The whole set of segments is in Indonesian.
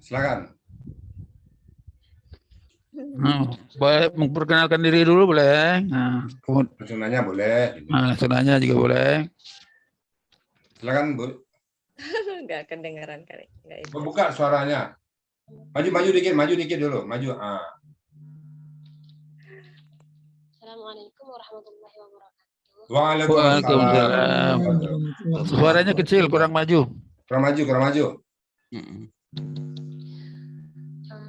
Silakan. Boleh memperkenalkan diri dulu boleh. Langsung nanya boleh. Langsung nanya juga boleh. Silakan Bu. Nggak kedengeran kali. Buka suaranya. Maju dikit dulu. Maju. Assalamualaikum warahmatullahi wabarakatuh. Waalaikumsalam. Suaranya kecil, kurang maju. Kurang maju.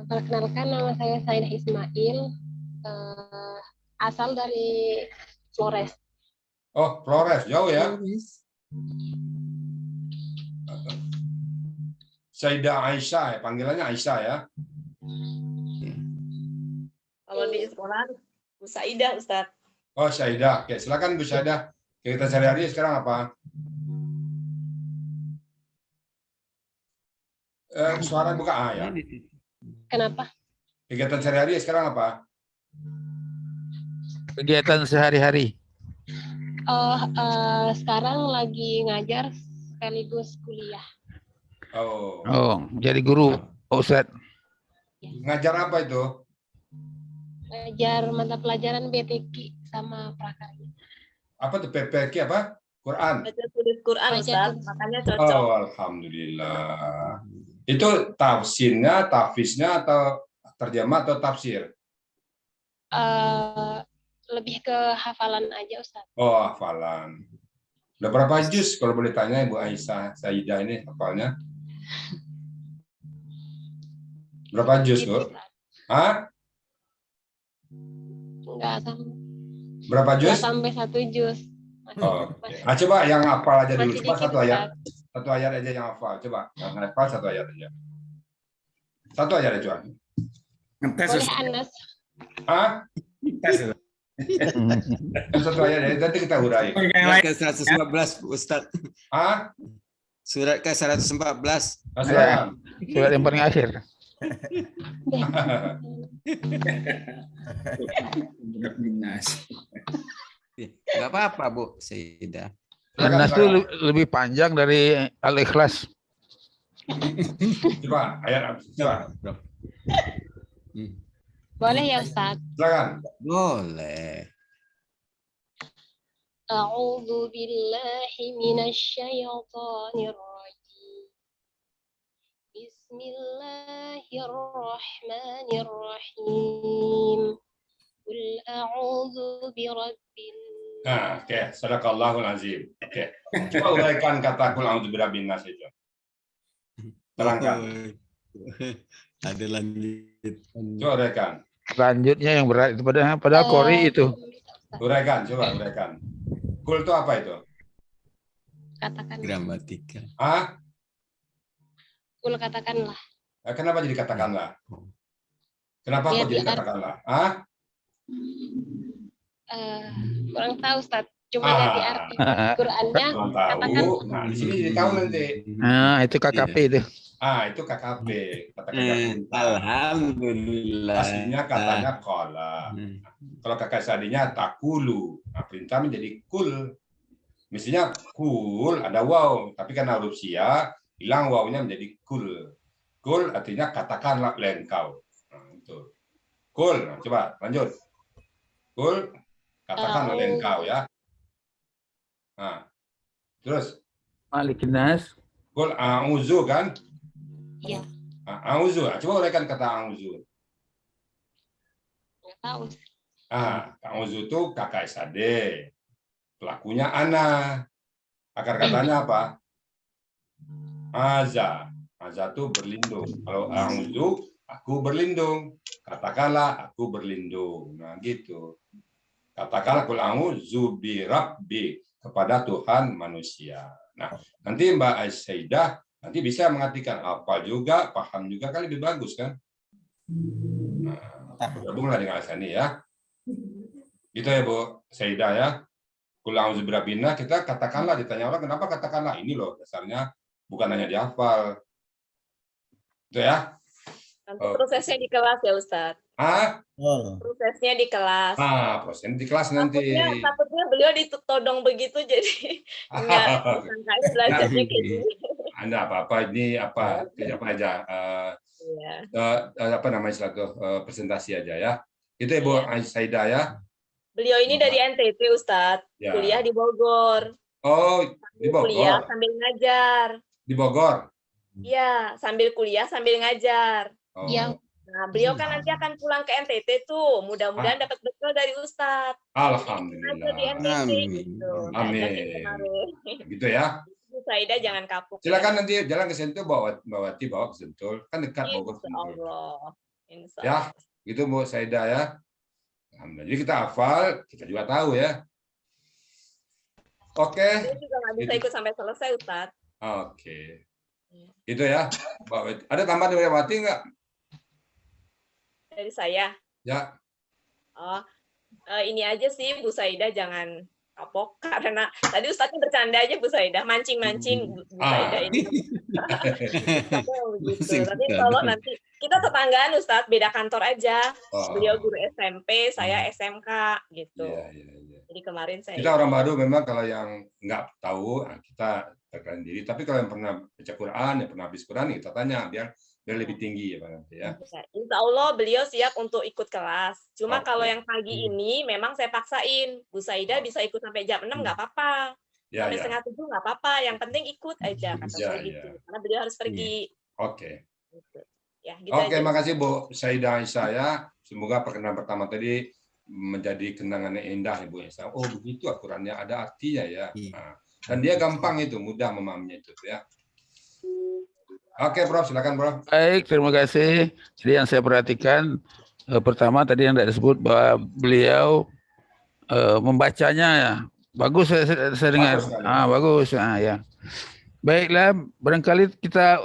Perkenalkan, nama saya Saidah Ismail, asal dari Flores. Oh, Flores, jauh ya? Saidah Aisyah, ya? Panggilannya Aisyah ya? Kalau di sekolah, Bu Saidah, Ustaz. Oh, Saidah. Oke, silakan Bu Saidah. Kegiatan sehari-hari sekarang apa? Suara buka ya. Kenapa? Kegiatan sehari-hari sekarang apa? Kegiatan sehari-hari. Sekarang lagi ngajar sekaligus kuliah. Oh, jadi guru, Ustaz. Ngajar apa itu? Ngajar mata pelajaran BTQ sama prakarya. Apa tuh PPQ apa? Quran. Baca tulis Quran, Ustaz. Makanya cocok. Oh, alhamdulillah. Itu tafsirnya, tafiznya atau terjemah atau tafsir? Lebih ke hafalan aja, Ustaz. Oh, hafalan. Udah berapa juz kalau boleh tanya Ibu Aisyah Saidah ini hafalnya? Berapa juz, Bu? Hah? Enggak sampai. Berapa juz? Enggak sampai 1 juz. Oh, okay. Coba yang hafal aja dulu. Coba dikit, satu ayat. Satu ayat aja yang hafal. Coba. Yang hafal satu ayat aja. Satu ayat aja. Boleh Anas. Hah? Satu ayat ya. Nanti kita urai. Surat ke 114, Ustaz. Hah? Surat ke 114. Surat yang paling akhir. Enggak apa-apa, Bu Saidah. Anas itu lebih panjang dari Al-Ikhlas. Coba ayat coba. Boleh ya, Ustaz? Silakan. Boleh. A'udzu billahi minasyaitonir rajim. Bismillahirrahmanirrahim. Qul a'udzu birabbin. Oke, sadaqallahul azim. Oke. Coba uraikan kata qul a'udzu birabbin nas itu. Terangkan. Ada lanjut. Coba uraikan. Selanjutnya yang berat itu padahal Qori itu. Uraikan, coba uraikan. Qul itu apa itu? Katakan. Gramatika. Qul katakanlah. Kenapa jadi katakanlah? Kenapa kok jadi katakanlah? Kurang tahu, Ustaz. Cuma dari arti Qur'annya katakan. Nah, di sini jadi tahu nanti. Itu KKP itu. Itu KKP. Alhamdulillah. Aslinya katanya qala. Kalau kakak sadinya takulu. Nah, perintah menjadi kul. Mestinya kul ada waw, tapi karena huruf sia hilang wawnya menjadi kul. Kul artinya katakanlah oleh engkau. Nah, itu. Kul. Nah, coba lanjut. Kul katakan oleh engkau ya. Nah, terus Malikin nas. Kul a'udzu kan? Iya. A'udzu. Coba uraikan kata a'udzu. Enggak tahu. A'udzu itu kakak SAD. Pelakunya ana. Akar katanya apa? Aza. Aza itu berlindung. Kalau a'udzu, aku berlindung. Katakanlah aku berlindung. Nah, gitu. Katakanlah qul a'udzu birabbi, kepada Tuhan manusia. Nah, nanti Mbak Saidah nanti bisa mengartikan apa juga, paham juga kan lebih bagus kan? Nah, bergabunglah dengan Asani ya. Gitu ya Bu Saidah ya. Qul a'udzu birabbin nas, kita katakanlah, ditanya orang kenapa katakanlah, ini loh dasarnya bukan hanya dihafal. Itu ya. Nanti prosesnya di kelas ya, Ustaz. Prosesnya di kelas. Prosesnya di kelas nanti. Takutnya beliau ditodong begitu, jadi nggak belajarnya kayak gini. Anda apa-apa ini apa aja apa namanya selaku presentasi aja ya. Itu Ibu Saidah ya. Beliau ini dari NTT Ustadz, kuliah di Bogor. Oh, di Bogor. Kuliah sambil ngajar. Di Bogor. Iya, sambil kuliah sambil ngajar. Iya. Nah, beliau kan nanti akan pulang ke NTT tuh. Mudah-mudahan dapat bekal dari Ustadz. Alhamdulillah. Di NTT gitu. Amin. Gitu ya. Bu Saidah jangan kapok. Silakan nanti jalan ke Sentul, Mbak Wati bawa ke Sentul. Kan dekat Bogor. Insya Allah. Insya Ya, Allah. gitu Bu Saidah ya. Alhamdulillah. Jadi kita hafal, kita juga tahu ya. Oke. Saya juga nggak bisa ikut sampai selesai, Ustadz. Oke. Itu ya. Mbak Wati. Ada tambahan dari Mbak Wati nggak? Dari saya. Ya. Oh, ini aja sih Bu Saidah jangan kapok karena tadi Ustadznya bercanda aja Bu Saidah, mancing-mancing Bu Saidah ini. Begitu. Tapi kalau nanti kita tetanggaan Ustadz, beda kantor aja. Beliau guru SMP, saya SMK gitu. Iya. Jadi kemarin saya kita orang baru memang kalau yang nggak tahu kita perkenalkan diri. Tapi kalau yang pernah baca Quran, yang pernah habis Quran, kita tanya biar lebih tinggi ya Pak nanti ya. Insya Allah beliau siap untuk ikut kelas. Cuma kalau yang pagi ini memang saya paksain. Bu Saidah bisa ikut sampai jam 6 nggak apa-apa. Sampai setengah 7 nggak apa-apa. Yang penting ikut aja kata saya gitu. Karena beliau harus pergi. Oke. Gitu. Ya, gitu Oke, makasih Bu Saidah Aisyah ya. Semoga perkenalan pertama tadi menjadi kenangan yang indah Ibu Aisyah. Oh begitu aturannya, ada artinya ya. Nah, dan dia gampang itu, mudah memahaminya itu ya. Oke, Prof, silakan, Prof. Baik, terima kasih. Jadi yang saya perhatikan pertama tadi yang tidak disebut bahwa beliau membacanya ya. Bagus saya dengar. Bagus. Ya. Baiklah, barangkali kita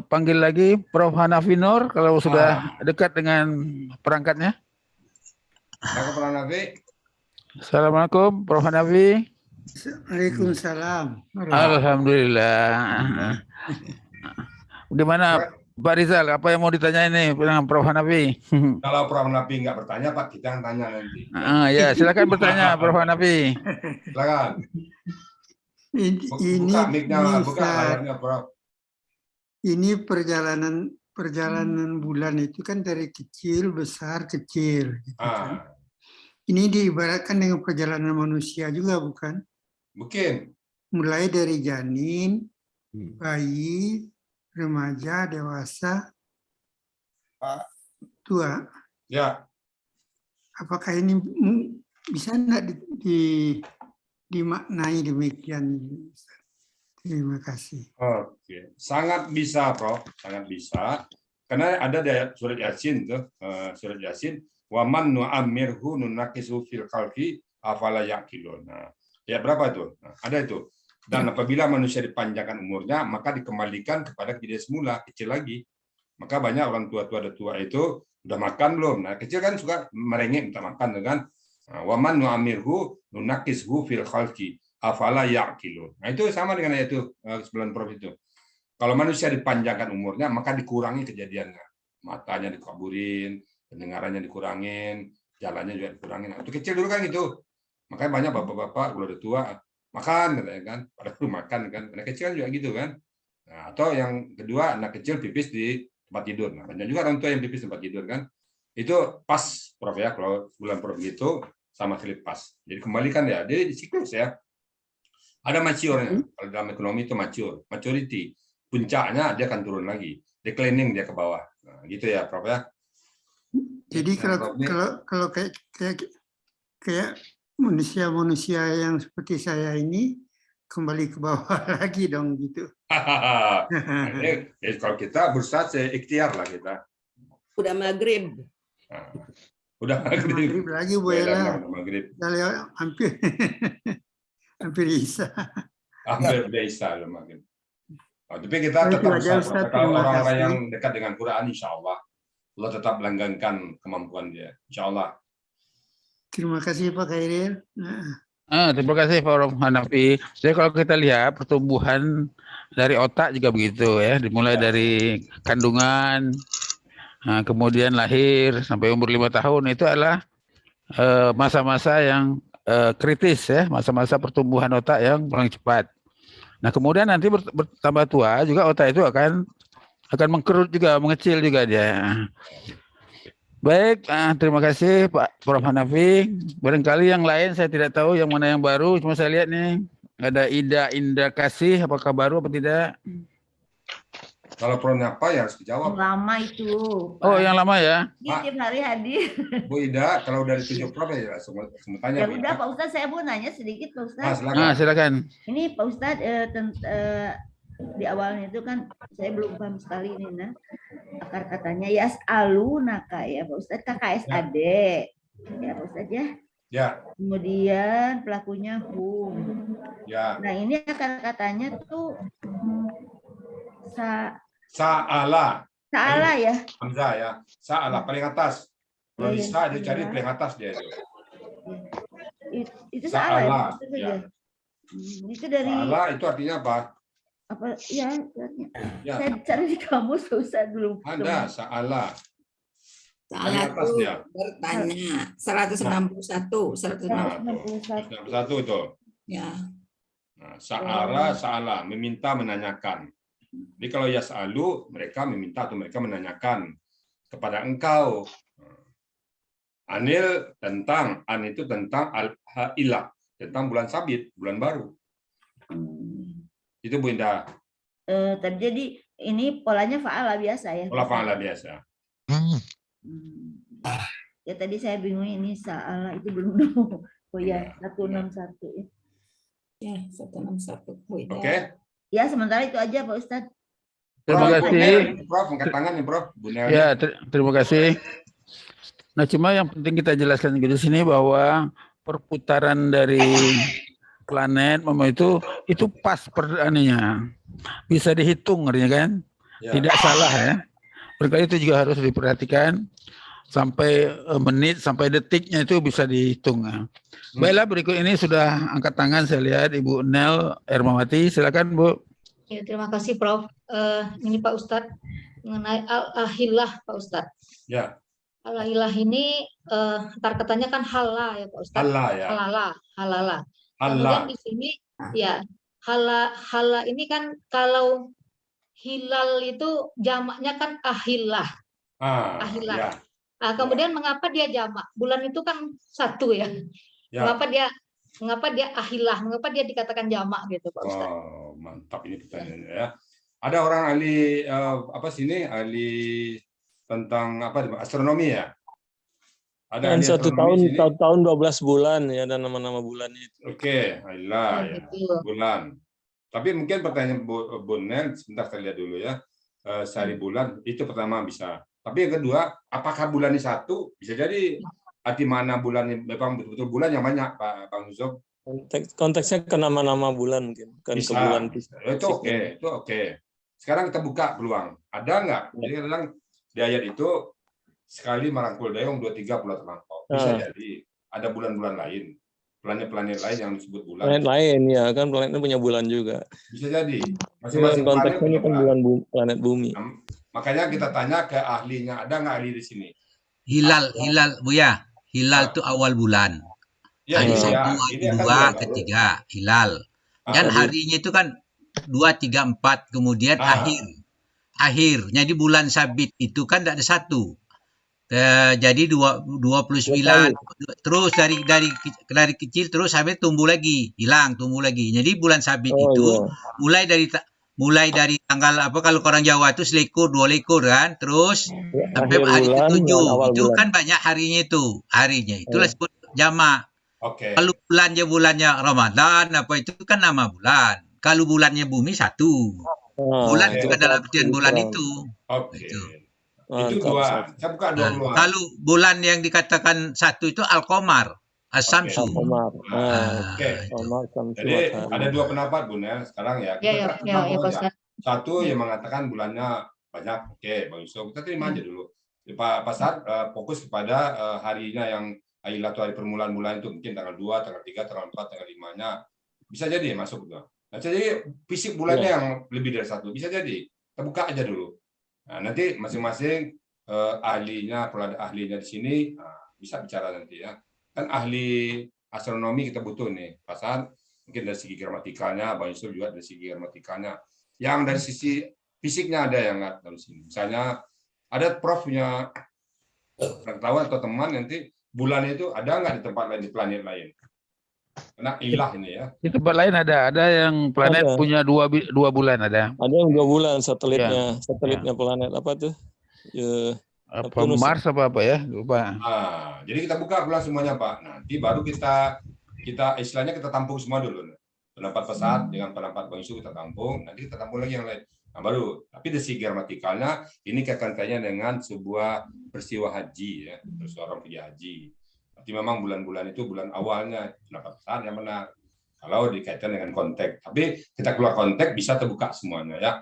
panggil lagi Prof Hanafi Nur kalau sudah dekat dengan perangkatnya. Prof Hanafi. Assalamualaikum, Prof Hanafi. Waalaikumsalam. Alhamdulillah. Gimana Pak Rizal, apa yang mau ditanya ini dengan Prof Hanafi? Kalau Prof Hanafi nggak bertanya, Pak, kita yang tanya nanti. Ya, silakan bertanya Prof Hanafi. Silakan. Ini perjalanan bulan itu kan dari kecil, besar, kecil. Gitu kan. Ini diibaratkan dengan perjalanan manusia juga, bukan? Mungkin. Mulai dari janin, bayi, remaja, dewasa, tua. Ya. Apakah ini bisa enggak dimaknai demikian? Terima kasih. Oke, sangat bisa, Prof. Sangat bisa. Karena ada di surat Yasin tuh, surat Yasin, wa man nu'ammirhu nunaqisu fil khalqi afala yaqilun. Nah, ya berapa itu? Nah, ada itu. Dan apabila manusia dipanjangkan umurnya, maka dikembalikan kepada kejadian semula, kecil lagi. Maka banyak orang tua-tua itu udah makan belum? Nah, kecil kan suka merengek minta makan dengan waman nu'amirhu nunaqishu fil khalqi afala ya'qilun. Nah, itu sama dengan ayat itu 9 Prof itu. Kalau manusia dipanjangkan umurnya, maka dikurangi kejadiannya. Matanya dikaburin, pendengarannya dikurangin, jalannya juga dikurangin. Nah, itu kecil dulu kan gitu. Makanya banyak bapak-bapak kalau udah tua makan katanya kan, pada perlu makan kan, anak kecil kan juga gitu kan. Nah, atau yang kedua anak kecil pipis di tempat tidur. Nah, banyak juga orang tua yang pipis di tempat tidur kan. Itu pas Prof ya, kalau bulan Prof gitu sama sekali pas. Jadi kembalikan ya, jadi siklus ya. Ada mature-nya. Kalau dalam ekonomi itu mature, maturity. Puncaknya dia akan turun lagi, declining dia ke bawah. Nah, gitu ya Prof ya. Jadi kalau kayak manusia-manusia yang seperti saya ini kembali ke bawah lagi dong gitu. Kalau kita berusaha ikhtiar lah kita. Udah maghrib. Nah, udah maghrib lagi Bu Ella. Maghrib. Hampir hampir Isya. Hampir Isya loh maghrib. Nah, tapi kita tetap berusaha. Kalau orang-orang yang dekat dengan Quran, insya Allah tetap langgengkan kemampuan dia. Insya Allah. Terima kasih Pak Khairil. Terima kasih Pak Prof Hanafi. Jadi kalau kita lihat pertumbuhan dari otak juga begitu ya, dimulai dari kandungan, kemudian lahir sampai umur 5 tahun itu adalah masa-masa yang kritis ya, masa-masa pertumbuhan otak yang paling cepat. Nah kemudian nanti bertambah tua juga otak itu akan akan mengkerut juga, mengecil juga dia. Baik, terima kasih Pak Prof. Hanafi. Barangkali yang lain saya tidak tahu yang mana yang baru, cuma saya lihat nih ada Ida Indra Kasih, apakah baru apa tidak? Kalau Prof. apa ya harus dijawab. Yang lama itu. Pak. Oh, yang lama ya? Dia tiap hari hadir. Bu Ida, kalau dari 7 Prof ya semua tanya. Ya udah Pak Ustadz, saya mau nanya sedikit Pak Ustadz. Silakan. Ini Pak Ustadz di awalnya itu kan saya belum paham sekali ini nah. Akar katanya yas'alunaka ya Pak Ustadz, KKSAD. Ya Pak Ustadz ya. Ya. Kemudian pelakunya hum. Ya. Nah, ini akar katanya tuh Sa'ala ya. Hamzah ya. Sa'ala paling atas. Kalau bisa dia cari paling atas dia itu. Itu Sa'ala ya. Itu dari Sa'ala itu artinya apa? Apa ya? Saya cari di kamus Ustaz dulu. Ada Sa'ala. Sa'ala itu bertanya 161 itu. Ya. Nah, Sa'ala meminta, menanyakan. Jadi kalau yas'alu, mereka meminta atau mereka menanyakan kepada engkau. Anil tentang, an itu tentang al-ha'ilah, tentang bulan sabit, bulan baru. Itu Bu Indah. Jadi ini polanya fa'ala biasa ya? Pola fa'ala biasa. Ya tadi saya bingung ini sa'ala itu belum nemu. Oh ya, 161 ya. Ya, 161 Bu Indah. Oke. Ya, sementara itu aja Pak Ustadz. Terima kasih. Prof, angkat tangan nih Prof. Ya, terima kasih. Nah, cuma yang penting kita jelaskan di sini bahwa perputaran dari planet itu pas peraninya. Bisa dihitung artinya kan? Ya. Tidak salah ya. Berkali itu juga harus diperhatikan sampai menit sampai detiknya itu bisa dihitung. Baiklah, berikut ini sudah angkat tangan saya lihat Ibu Nel Ermawati, silakan Bu. Ya, terima kasih Prof. Ini Pak Ustadz mengenai al-ahilah Pak Ustadz. Ya. Al-ahilah ini antar katanya kan halal ya Pak Ustadz. Halal ya. Halala. Kemudian di sini ya hala ini kan kalau hilal itu jamaknya kan ahilah. Ahilah. Ya. Nah, kemudian mengapa dia jamak? Bulan itu kan satu ya. Mengapa dia ahilah? Mengapa dia dikatakan jamak gitu Pak Ustadz? Oh, mantap ini pertanyaannya ya. Ada orang ahli ahli tentang astronomi ya? Ada dan satu tahun 12 bulan ya, dan nama-nama bulan itu. Oke, ahilah ya. Bulan. Tapi mungkin pertanyaan Bu Nel, sebentar saya lihat dulu ya. Sehari bulan itu pertama bisa. Tapi yang kedua, apakah bulan ini satu? Bisa jadi arti mana bulan ini memang betul-betul bulan yang banyak, Pak Bang Yusuf. Konteksnya ke nama-nama bulan mungkin, kan ke bulan. Itu oke. Sekarang kita buka peluang. Ada nggak? Jadi kadang di ayat itu sekali merangkul dayung 2-3 bulan terlampau. Bisa jadi ada bulan-bulan lain. Planet-planet lain yang disebut bulan. Planet lain ya, kan planetnya punya bulan juga. Bisa jadi. Masing-masing konteksnya kan planet bumi. Makanya kita tanya ke ahlinya, ada nggak ahli di sini? Hilal Buya. Hilal itu awal bulan. Hari 1, 2, ketiga hilal. Dan harinya itu kan 2, 3, 4, kemudian akhir. Jadi bulan sabit itu kan tidak ada satu. Jadi 29 terus dari kecil terus sampai tumbuh lagi, hilang, tumbuh lagi. Jadi bulan sabit itu mulai dari tanggal kalau orang Jawa itu selekor, 2 lekor kan, terus sampai hari ke-7 itu kan banyak harinya itu. Itulah disebut jamak. Kalau bulannya Ramadan itu kan nama bulan. Kalau bulannya bumi satu. Bulan itu kan dalam artian bulan itu. Itu dua. Saya buka dua. Kalau bulan yang dikatakan satu itu Al-Qamar, As-Samsu. Jadi ada dua pendapat Bun ya sekarang ya. Satu yang mengatakan bulannya banyak. Bang Yusuf, kita terima aja dulu. Pak Saad fokus kepada harinya yang Ahilah atau hari permulaan bulan itu mungkin tanggal 2, tanggal 3, tanggal 4, tanggal 5-nya. Bisa jadi masuk tuh. Nah, jadi fisik bulannya yang lebih dari satu. Bisa jadi. Kita buka aja dulu. Nah, nanti masing-masing ahlinya di sini bisa bicara nanti ya. Kan ahli astronomi kita butuh nih, Pasan. Mungkin dari segi gramatikanya, Bang Yusuf juga dari segi gramatikanya. Yang dari sisi fisiknya ada yang nggak tahu sini. Misalnya ada Prof punya pengetahuan atau teman nanti bulan itu ada nggak di tempat lain, di planet lain? Karena ilah ini ya. Di tempat lain ada yang planet Ada. punya dua bulan ada. Ada yang 2 bulan satelitnya planet apa tuh? Apa Mars apa ya? Lupa. Nah, jadi kita buka bulan semuanya Pak. Nanti baru kita istilahnya kita tampung semua dulu. Pendapat pesat dengan pendapat Bang Yusuf kita tampung, nanti kita tampung lagi yang lain. Nah, baru. Tapi dari segi gramatikalnya ini kaitannya dengan sebuah peristiwa haji ya, peristiwa orang pergi haji. Berarti memang bulan-bulan itu bulan awalnya pendapat pesat yang benar. Kalau dikaitkan dengan konteks. Tapi kita keluar konteks bisa terbuka semuanya ya.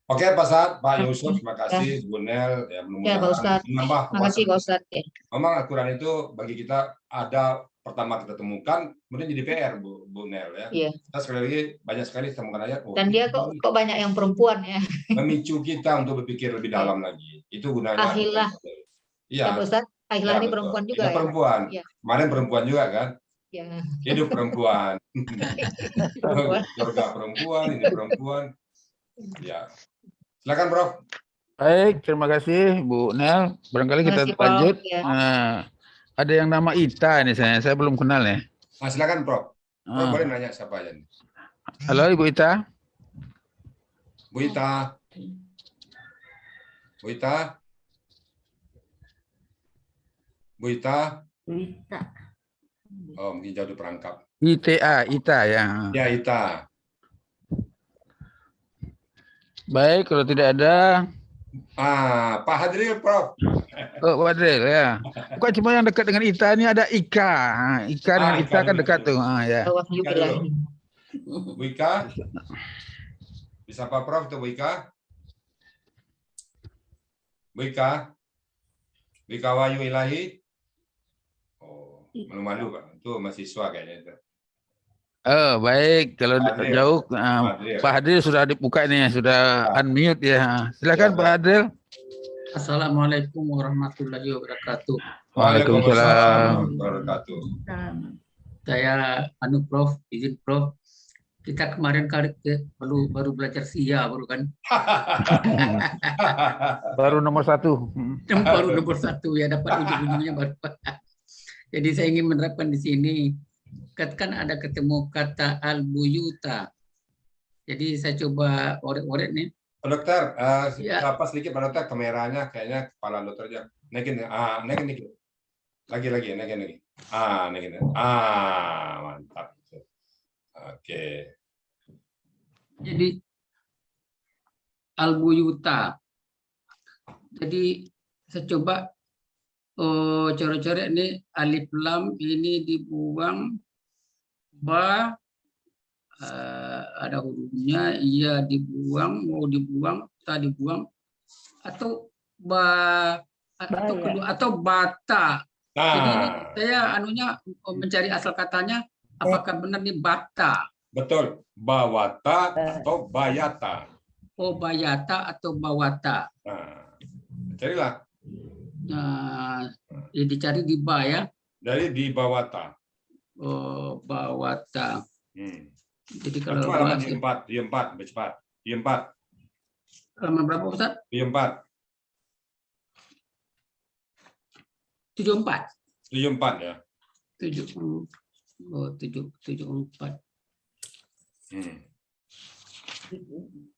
Oke Pak Saad, Pak Yusuf, terima kasih, Bu Nel, ya Ya Pak Ustadz. Terima kasih Pak Ustadz. Ya. Memang Al-Quran itu bagi kita ada pertama kita temukan, kemudian jadi PR Bu Nel ya. Iya. Kita sekali lagi banyak sekali temukan ayat. Dan dia kok banyak yang perempuan ya. Memicu kita untuk berpikir lebih dalam lagi. Itu gunanya. Ahilah. Iya. Ya Pak Ustadz, Ahilah Ya, ini betul. perempuan juga Ini ya. perempuan. Ya. Kemarin perempuan juga kan? Ya. Hidup perempuan. Perempuan. Surga perempuan, ini perempuan. Ya. Silakan Prof. Baik, terima kasih Bu Nel. Barangkali kita Terima kasih, Prof. lanjut. Ya. Ada yang nama Ita nih saya belum kenal ya. Nah, silakan Prof. Prof boleh nanya siapa aja nih? Halo Ibu Ita. Bu Ita. Bu Ita. Bu Ita. Ita. Oh, mungkin jauh di perangkap. Ita ya. Ya, Ita. Baik, kalau tidak ada. Pak Hadril, Prof. Oh, Pak Hadril ya. Bukan cuma yang dekat dengan Ita, ini ada Ika. Ika dengan Ita kan dekat tuh. Ya. Ika dulu. Bu Ika. Bisa Pak Prof tuh Bu Ika? Bu Ika. Bu Ika Wahyu Ilahi. Oh, malu-malu Pak. Itu mahasiswa kayaknya itu. Oh, baik. Kalau Hadril. jauh, Hadril. Pak Hadril sudah dibuka nih, sudah unmute ya. Silakan Pak Hadril. Assalamualaikum warahmatullahi wabarakatuh. Waalaikumsalam. Wabarakatuh. Saya Prof, izin Prof. Kita kemarin baru belajar SIA baru kan. Baru nomor 1. Baru nomor 1 ya, dapat ujung-ujungnya baru. Jadi saya ingin menerapkan di sini. Kan ada ketemu kata al-buyuta. Jadi saya coba orek-orek nih. Pak Dokter, Ya. apa sedikit Pak Dokter kameranya kayaknya kepala dokter aja. Naikin, naikin dikit. Lagi, naikin lagi. Naikin. Mantap. Oke. Jadi al-buyuta. Jadi saya coba coret-coret nih, alif lam ini dibuang, ba ada hurufnya, iya dibuang, mau dibuang, ta dibuang, atau ba atau kedua atau bata. Jadi ini saya mencari asal katanya, apakah benar nih bata? Betul, bawata atau bayata. Oh, bayata atau bawata. Nah, carilah. Nah, ya dicari di ba ya. Dari di bawata. Oh, bawata. Jadi kalau Cuma di 4, cepat. Di 4. Halaman berapa Ustaz? Di 4. 74. 74 ya. 74.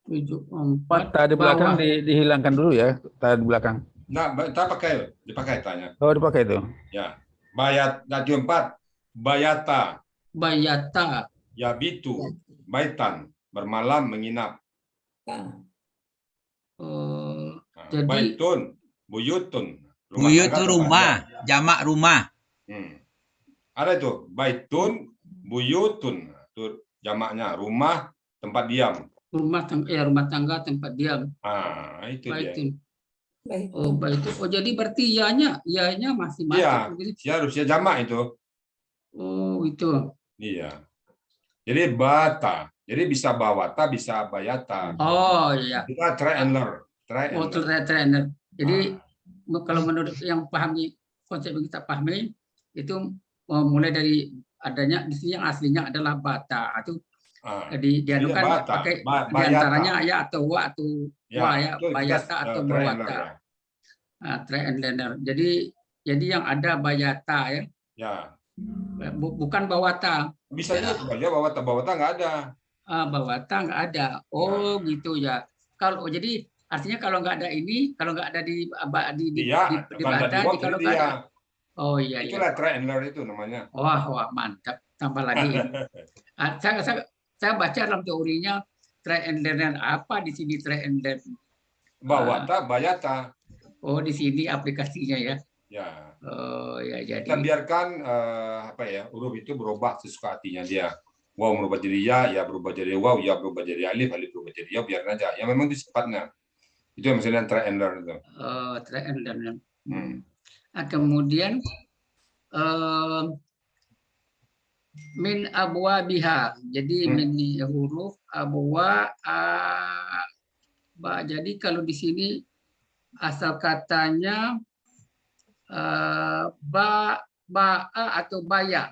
4 tadi belakang dihilangkan dulu ya, tadi belakang. Nah, dipakai tanya. Oh, dipakai itu. Ya. Bayat, di 4. Bayata. Bayata. Yabitu. Baitan. Bermalam menginap. Jadi Baitun. Buyutun. Buyut itu rumah, jamak rumah. Ada itu. Baitun. Buyutun. Itu jamaknya. Rumah, tempat diam. rumah tangga tempat diam. Itu Baitun. dia. Oh, baitun. Oh, jadi berarti ianya masih masuk. Iya, harusnya jamak itu. Oh, itu. Iya. Jadi bata. Jadi bisa bawata, bisa bayata. Oh, iya. Kita trainer. Oh, trainer. Jadi kalau menurut yang pahami konsep yang kita pahami itu mulai dari adanya di sini yang aslinya adalah bata. Itu Jadi dianukan pakai diantaranya ya atau wa atau wa ya, bayata atau bawata. Triandaner. Jadi yang ada bayata ya. Ya. Bukan bawata. Bisa juga bawata nggak ada. Bawata nggak ada. Oh gitu ya. Kalau jadi artinya kalau nggak ada ini, kalau nggak ada di bata, kalau nggak ada. Oh iya. Itulah triangular itu namanya. Wah mantap. Tambah lagi. Saya baca dalam teorinya triangular apa di sini triangular. Bawata, bayata. Oh di sini aplikasinya ya. Ya. Oh ya jadi. Kita biarkan huruf itu berubah sesuka hatinya dia. Waw berubah jadi ya berubah jadi waw, ya berubah jadi alif berubah jadi ya, biarin aja. Yang memang itu sifatnya. Itu yang misalnya triangular itu. Triangular. Kemudian min abwa biha. Jadi min huruf abwa ba. Jadi kalau di sini asal katanya ba atau baya.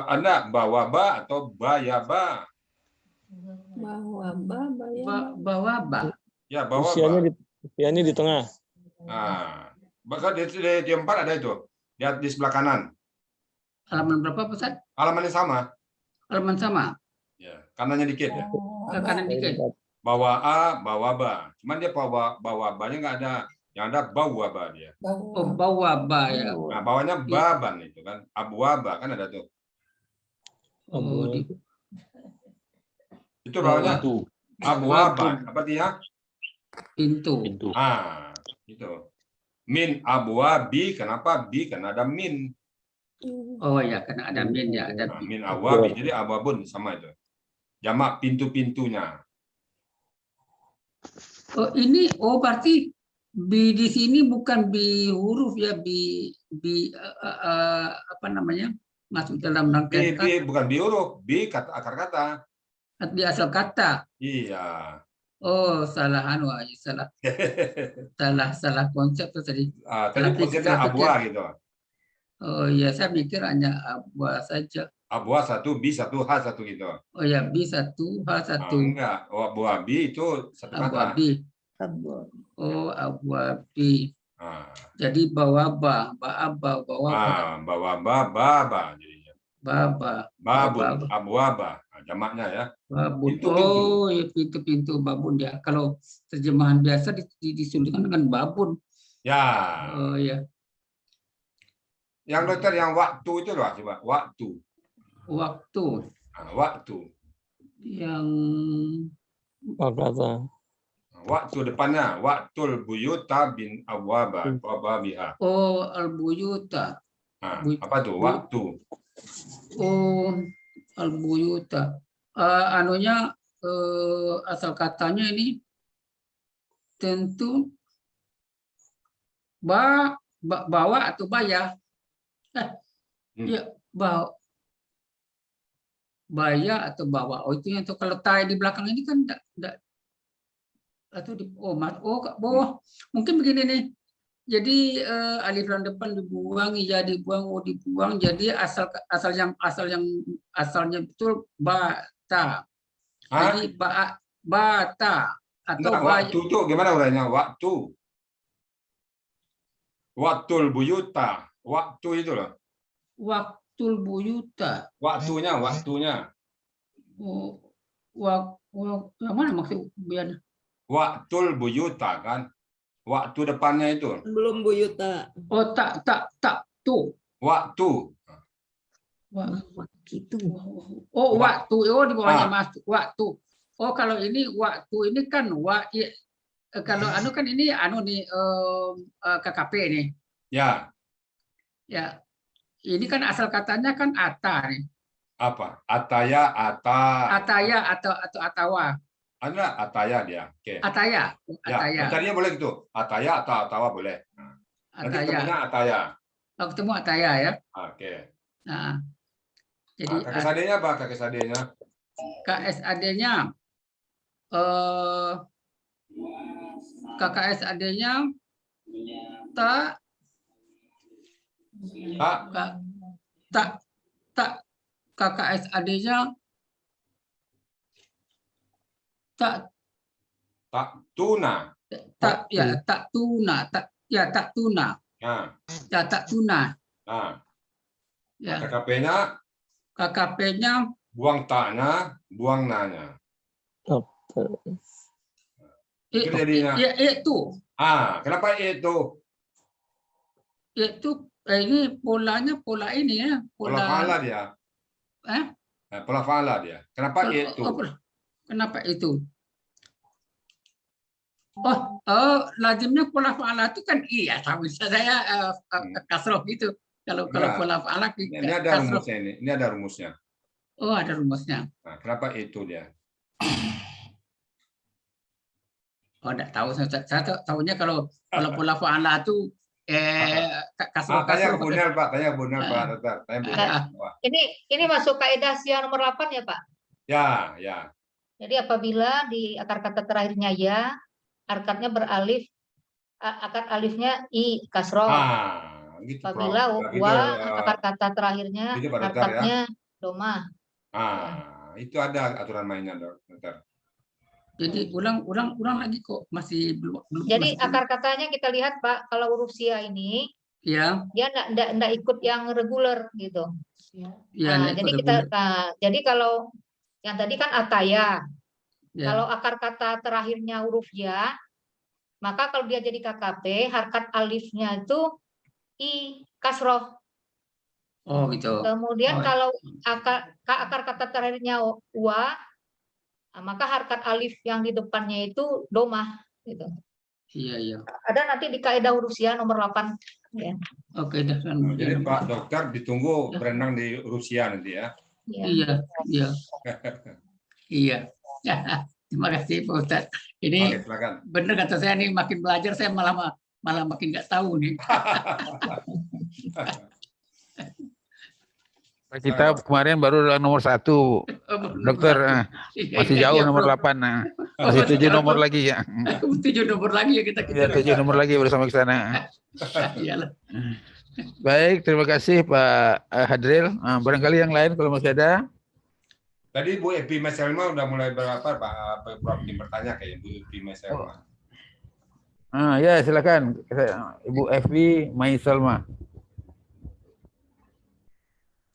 Anda bawa ba atau baya ba? Bawa ba, baya ba. Bawa ba. Ya, bawa usianya di tengah. Bahkan di 4 ada itu. Lihat di sebelah kanan. Halaman berapa, Ustaz? Halaman yang sama. Halaman sama. Ya, kanannya dikit ya. Ke kanan dikit. Bawa A, bawa ba. Cuman dia bawa ba-nya nggak ada. Yang ada bawa ba dia. Oh, bawa ba ya. Nah, bawahnya baban itu kan. Abwaba kan ada tuh. Oh, itu bawahnya abwaba. Apa dia? Pintu. Itu. Min abwabi, kenapa bi? Karena ada min. Oh ya, karena ada min ya. Ada min abwabi, jadi abwabun sama itu. Jamak pintu-pintunya. Oh ini, berarti bi di sini bukan bi huruf ya, bi apa namanya, masuk dalam rangkaian kata. Bukan bi huruf, bi kata akar kata. Di asal kata. Iya. Oh salah salah konsep tuh tadi. Tadi konsepnya abwa gitu. Oh iya, saya mikir hanya abwa saja. Abwa 1, bi 1, h 1 gitu. Oh ya, bi 1, h 1. Enggak, abwa bi itu satu kata. Oh, abwabi. Jadi bawa ba, bawa ba jadinya. Babun, ba. abwaba, jamaknya ya. Babun. Oh, ya pintu-pintu babun ya. Kalau terjemahan biasa disuntikan dengan babun. Ya. Oh ya. Yang dokter yang waktu itu loh, coba waktu. Waktu. Yang waktu depannya waktul buyuta bin awwaba biha. Oh, al-buyuta. Apa tuh waktu? Oh, al-buyuta. Anunya asal katanya ini tentu bawa atau baya. Ya, baya atau bawa. Oh, itu yang tuh kalau tai di belakang ini kan enggak atau di bawah. Mungkin begini nih. Jadi aliran depan dibuang, ya dibuang, dibuang. Jadi asalnya betul bata. Jadi bata atau waktu itu gimana urainya? Waktu. Waktul buyuta. Waktu itu loh. Waktul buyuta. Waktunya. Yang mana maksud biar? Waktul buyuta kan. Waktu depannya itu. Belum buyuta. Oh, tak tuh. Waktu. Gitu. Oh, waktu. Oh, di bawahnya masuk waktu. Oh, kalau ini waktu ini kan kalau kan ini nih KKP nih. Ya. Ya. Ini kan asal katanya kan ata nih. Apa? Ataya, ata. Ataya atau atawa. Ada ataya dia. Okay. Ataya. Ya, mencarinya boleh gitu. Ataya atau atawa boleh. Nanti ketemunya ataya. Ketemu ataya ya. Oke. Nah. Jadi KSAD-nya apa? KSAD-nya? KSAD-nya KKSAD-nya KKSAD-nya tuna. Tak tuna. Tak tuna. Nah. Ya, tak tuna. Nah. Ya. KKP-nya buang taknya, buang nanya. Itu jadinya. Itu. Kenapa itu? Itu ini polanya pola ini ya. Pola fa'ala dia. Pola fa'ala dia. Kenapa itu? Kenapa itu? Lazimnya pola fa'ala itu kan iya, tahu saya kasroh gitu. Kalau pola fa'ala ini ada rumusnya ini. Ini ada rumusnya. Oh, ada rumusnya. Nah, kenapa itu dia? Oh, enggak tahu. Saya tahunya kalau pola fa'ala itu kasroh. Tanya benar Pak, tanya benar Pak. Ini masuk kaidah SIA nomor 8 ya Pak? Ya. Jadi apabila di akar kata terakhirnya ya, harkatnya beralif, akar alifnya i kasroh. Gitu, apabila wa akar kata terakhirnya harkatnya domah. Itu ada aturan mainnya, Dokter. Jadi ulang lagi kok masih belum. Jadi akar katanya kita lihat Pak, kalau huruf sia ini, ya, dia enggak ikut yang reguler gitu. Ya, jadi kalau yang tadi kan ataya, ya. Kalau akar kata terakhirnya huruf ya, maka kalau dia jadi KKP, harkat alifnya itu i kasroh. Oh gitu. Kemudian kalau akar kata terakhirnya wa, maka harkat alif yang di depannya itu domah gitu. Iya. Ada nanti di kaidah huruf SIA nomor 8 ya. Oke, jadi Pak Dokter ditunggu berenang di huruf SIA nanti ya. Iya. Iya. Terima kasih Pak Ustadz. Ini benar kata saya nih, makin belajar saya malah makin nggak tahu nih. Kita kemarin baru nomor 1, Dokter. Masih jauh nomor 8. Masih 7 nomor lagi ya. 7 nomor lagi ya kita. 7 nomor lagi bersama ke sana. Baik, terima kasih Pak Hadril. Barangkali yang lain kalau masih ada. Tadi Bu Epi Meselma udah mulai berapa Pak Prof bertanya kayak Bu Epi Meselma. Ya silakan Ibu Evi Maisalma.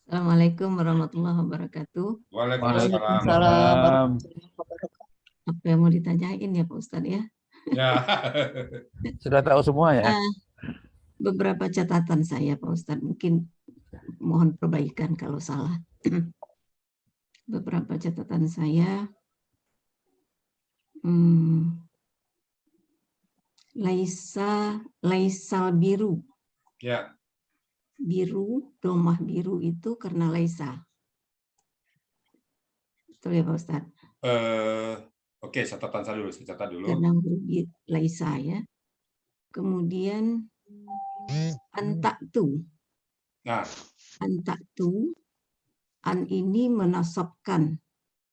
Assalamualaikum warahmatullahi wabarakatuh. Waalaikumsalam. Apa yang mau ditanyain ya Pak Ustadz ya? Ya. Sudah tahu semua ya? Beberapa catatan saya Pak Ustadz, mungkin mohon perbaikan kalau salah. Beberapa catatan saya, laisal biru. Ya. Biru, domah biru itu karena laisa. Betul ya Pak Ustadz? Oke, catatan saya dulu. Saya catat dulu. Karena huruf laisa ya. Kemudian antaktu. Antaktu, an ini menasabkan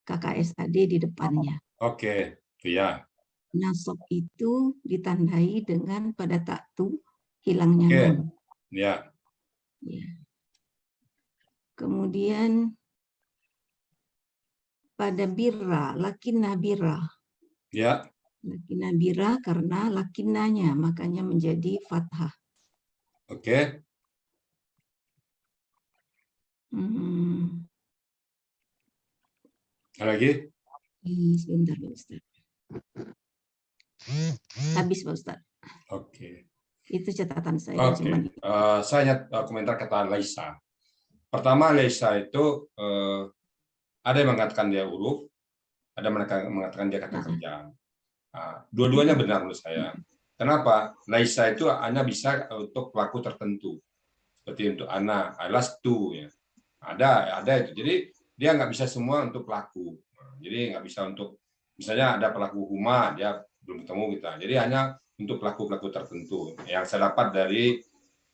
KKSAD di depannya. Oke, ya. Nasab itu ditandai dengan pada taktu hilangnya nun. Ya. Kemudian pada birra, lakinna birra. Ya. Lakinna birra karena lakinnanya, makanya menjadi fathah. Oke. Lagi? Sebentar Pak Ustaz. Habis Pak Ustaz. Oke. Itu catatan saya. Saya komentar kata laisa. Pertama, laisa itu ada yang mengatakan dia huruf, ada yang mengatakan dia kata kerja. Dua-duanya benar menurut saya. Kenapa? Laisa itu hanya bisa untuk pelaku tertentu. Seperti untuk ana, alastu ya. Ada itu. Jadi dia nggak bisa semua untuk pelaku. Jadi nggak bisa untuk, misalnya ada pelaku huma, dia belum ketemu kita. Jadi hanya untuk pelaku-pelaku tertentu. Yang saya dapat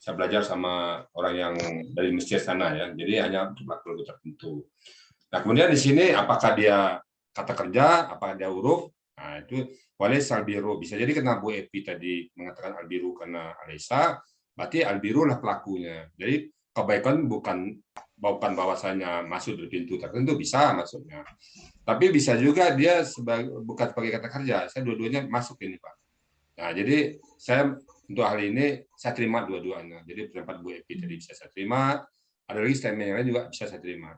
saya belajar sama orang yang dari Mesir sana ya. Jadi hanya untuk pelaku-pelaku tertentu. Nah kemudian di sini apakah dia kata kerja, apakah dia huruf? Nah itu walis albiru. Bisa jadi karena Bu Epi tadi mengatakan albiru karena alisa, berarti albiru lah pelakunya. Jadi kebaikan bukan bahwasanya masuk dari pintu tertentu, bisa masuknya. Tapi bisa juga dia bukan sebagai kata kerja. Saya dua-duanya masuk ini, Pak. Nah, jadi saya untuk hal ini saya terima dua-duanya. Jadi pendapat Bu Epi tadi bisa saya terima, ada lagi statement yang lain juga bisa saya terima.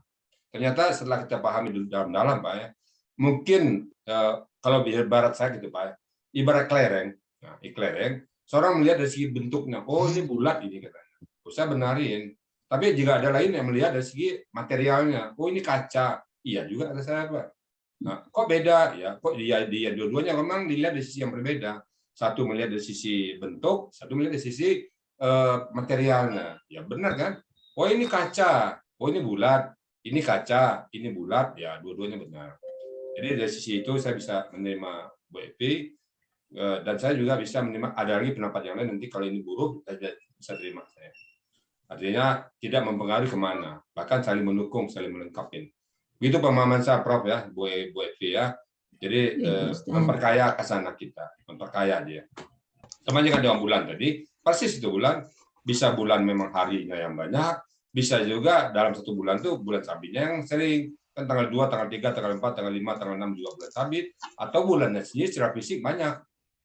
Ternyata setelah kita pahami dalam-dalam, Pak, ya, mungkin kalau ibarat saya gitu, Pak, ibarat kelereng. Nah, kelereng, seorang melihat dari segi bentuknya, oh ini bulat ini katanya. Saya benarin. Tapi jika ada lain yang melihat dari segi materialnya, oh ini kaca. Iya juga ada saya, Pak. Nah, kok beda ya? Kok dia dua-duanya memang dilihat dari sisi yang berbeda. Satu melihat dari sisi bentuk, satu melihat dari sisi materialnya. Ya benar kan? Oh ini kaca, oh ini bulat, ini kaca, ini bulat. Ya dua-duanya benar. Jadi dari sisi itu saya bisa menerima Bu Epi, dan saya juga bisa menerima ada lagi pendapat yang lain. Nanti kalau ini buruk, saya bisa terima saya. Artinya tidak mempengaruhi kemana, bahkan saling mendukung, saling melengkapi. Begitu pemahaman saya, Prof, ya, Bu Evi, ya. Jadi memperkaya kasana kita, memperkaya dia. Sama juga dengan bulan tadi, persis itu bulan, bisa bulan memang harinya yang banyak, bisa juga dalam satu bulan tuh bulan sabitnya yang sering, kan tanggal 2, tanggal 3, tanggal 4, tanggal 5, tanggal 6 juga bulan sabit, atau bulannya sendiri secara fisik banyak.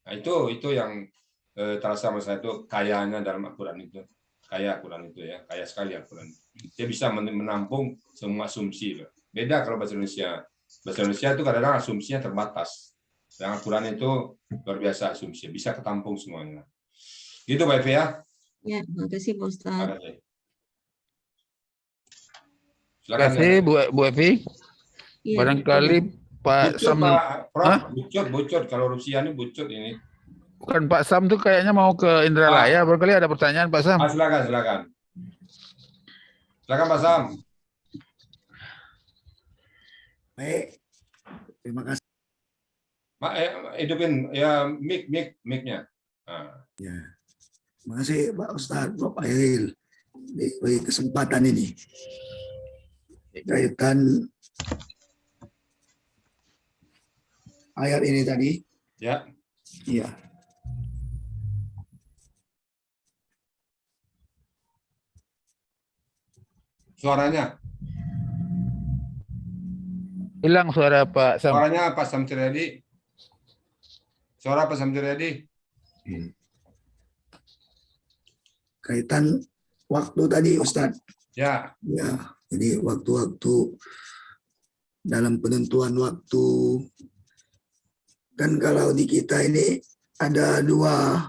Nah itu yang terasa sama saya itu kayanya dalam Al-Quran itu. Kaya Al-Quran itu ya, kaya sekali Al-Quran. Dia bisa menampung semua asumsi. Beda kalau bahasa Indonesia. Bahasa Indonesia itu kadang-kadang asumsinya terbatas. Yang Al-Quran itu luar biasa asumsi, bisa ketampung semuanya. Gitu Pak Evi ya. Ya, terima kasih Pak Ustaz. Terima kasih Bu Evi. Ya, barangkali Pak Sam. Bocor. Kalau Rusia ini bocor ini. Bukan Pak Sam tuh kayaknya mau ke Indralaya. Barangkali ada pertanyaan Pak Sam. Silakan. Silakan Pak Sam. Baik, terima kasih. Hidupin ya mic-nya. Ya, terima kasih Pak Ustadz, Prof. Airil bagi kesempatan ini. Kaitan ayat ini tadi. Ya. Iya. Suaranya. Hilang suara Pak Sam. Suaranya Pak Samsuriadi. Suara Pak Samsuriadi. Kaitan waktu tadi Ustadz. Ya. Ya, jadi waktu-waktu dalam penentuan waktu. Kan kalau di kita ini ada dua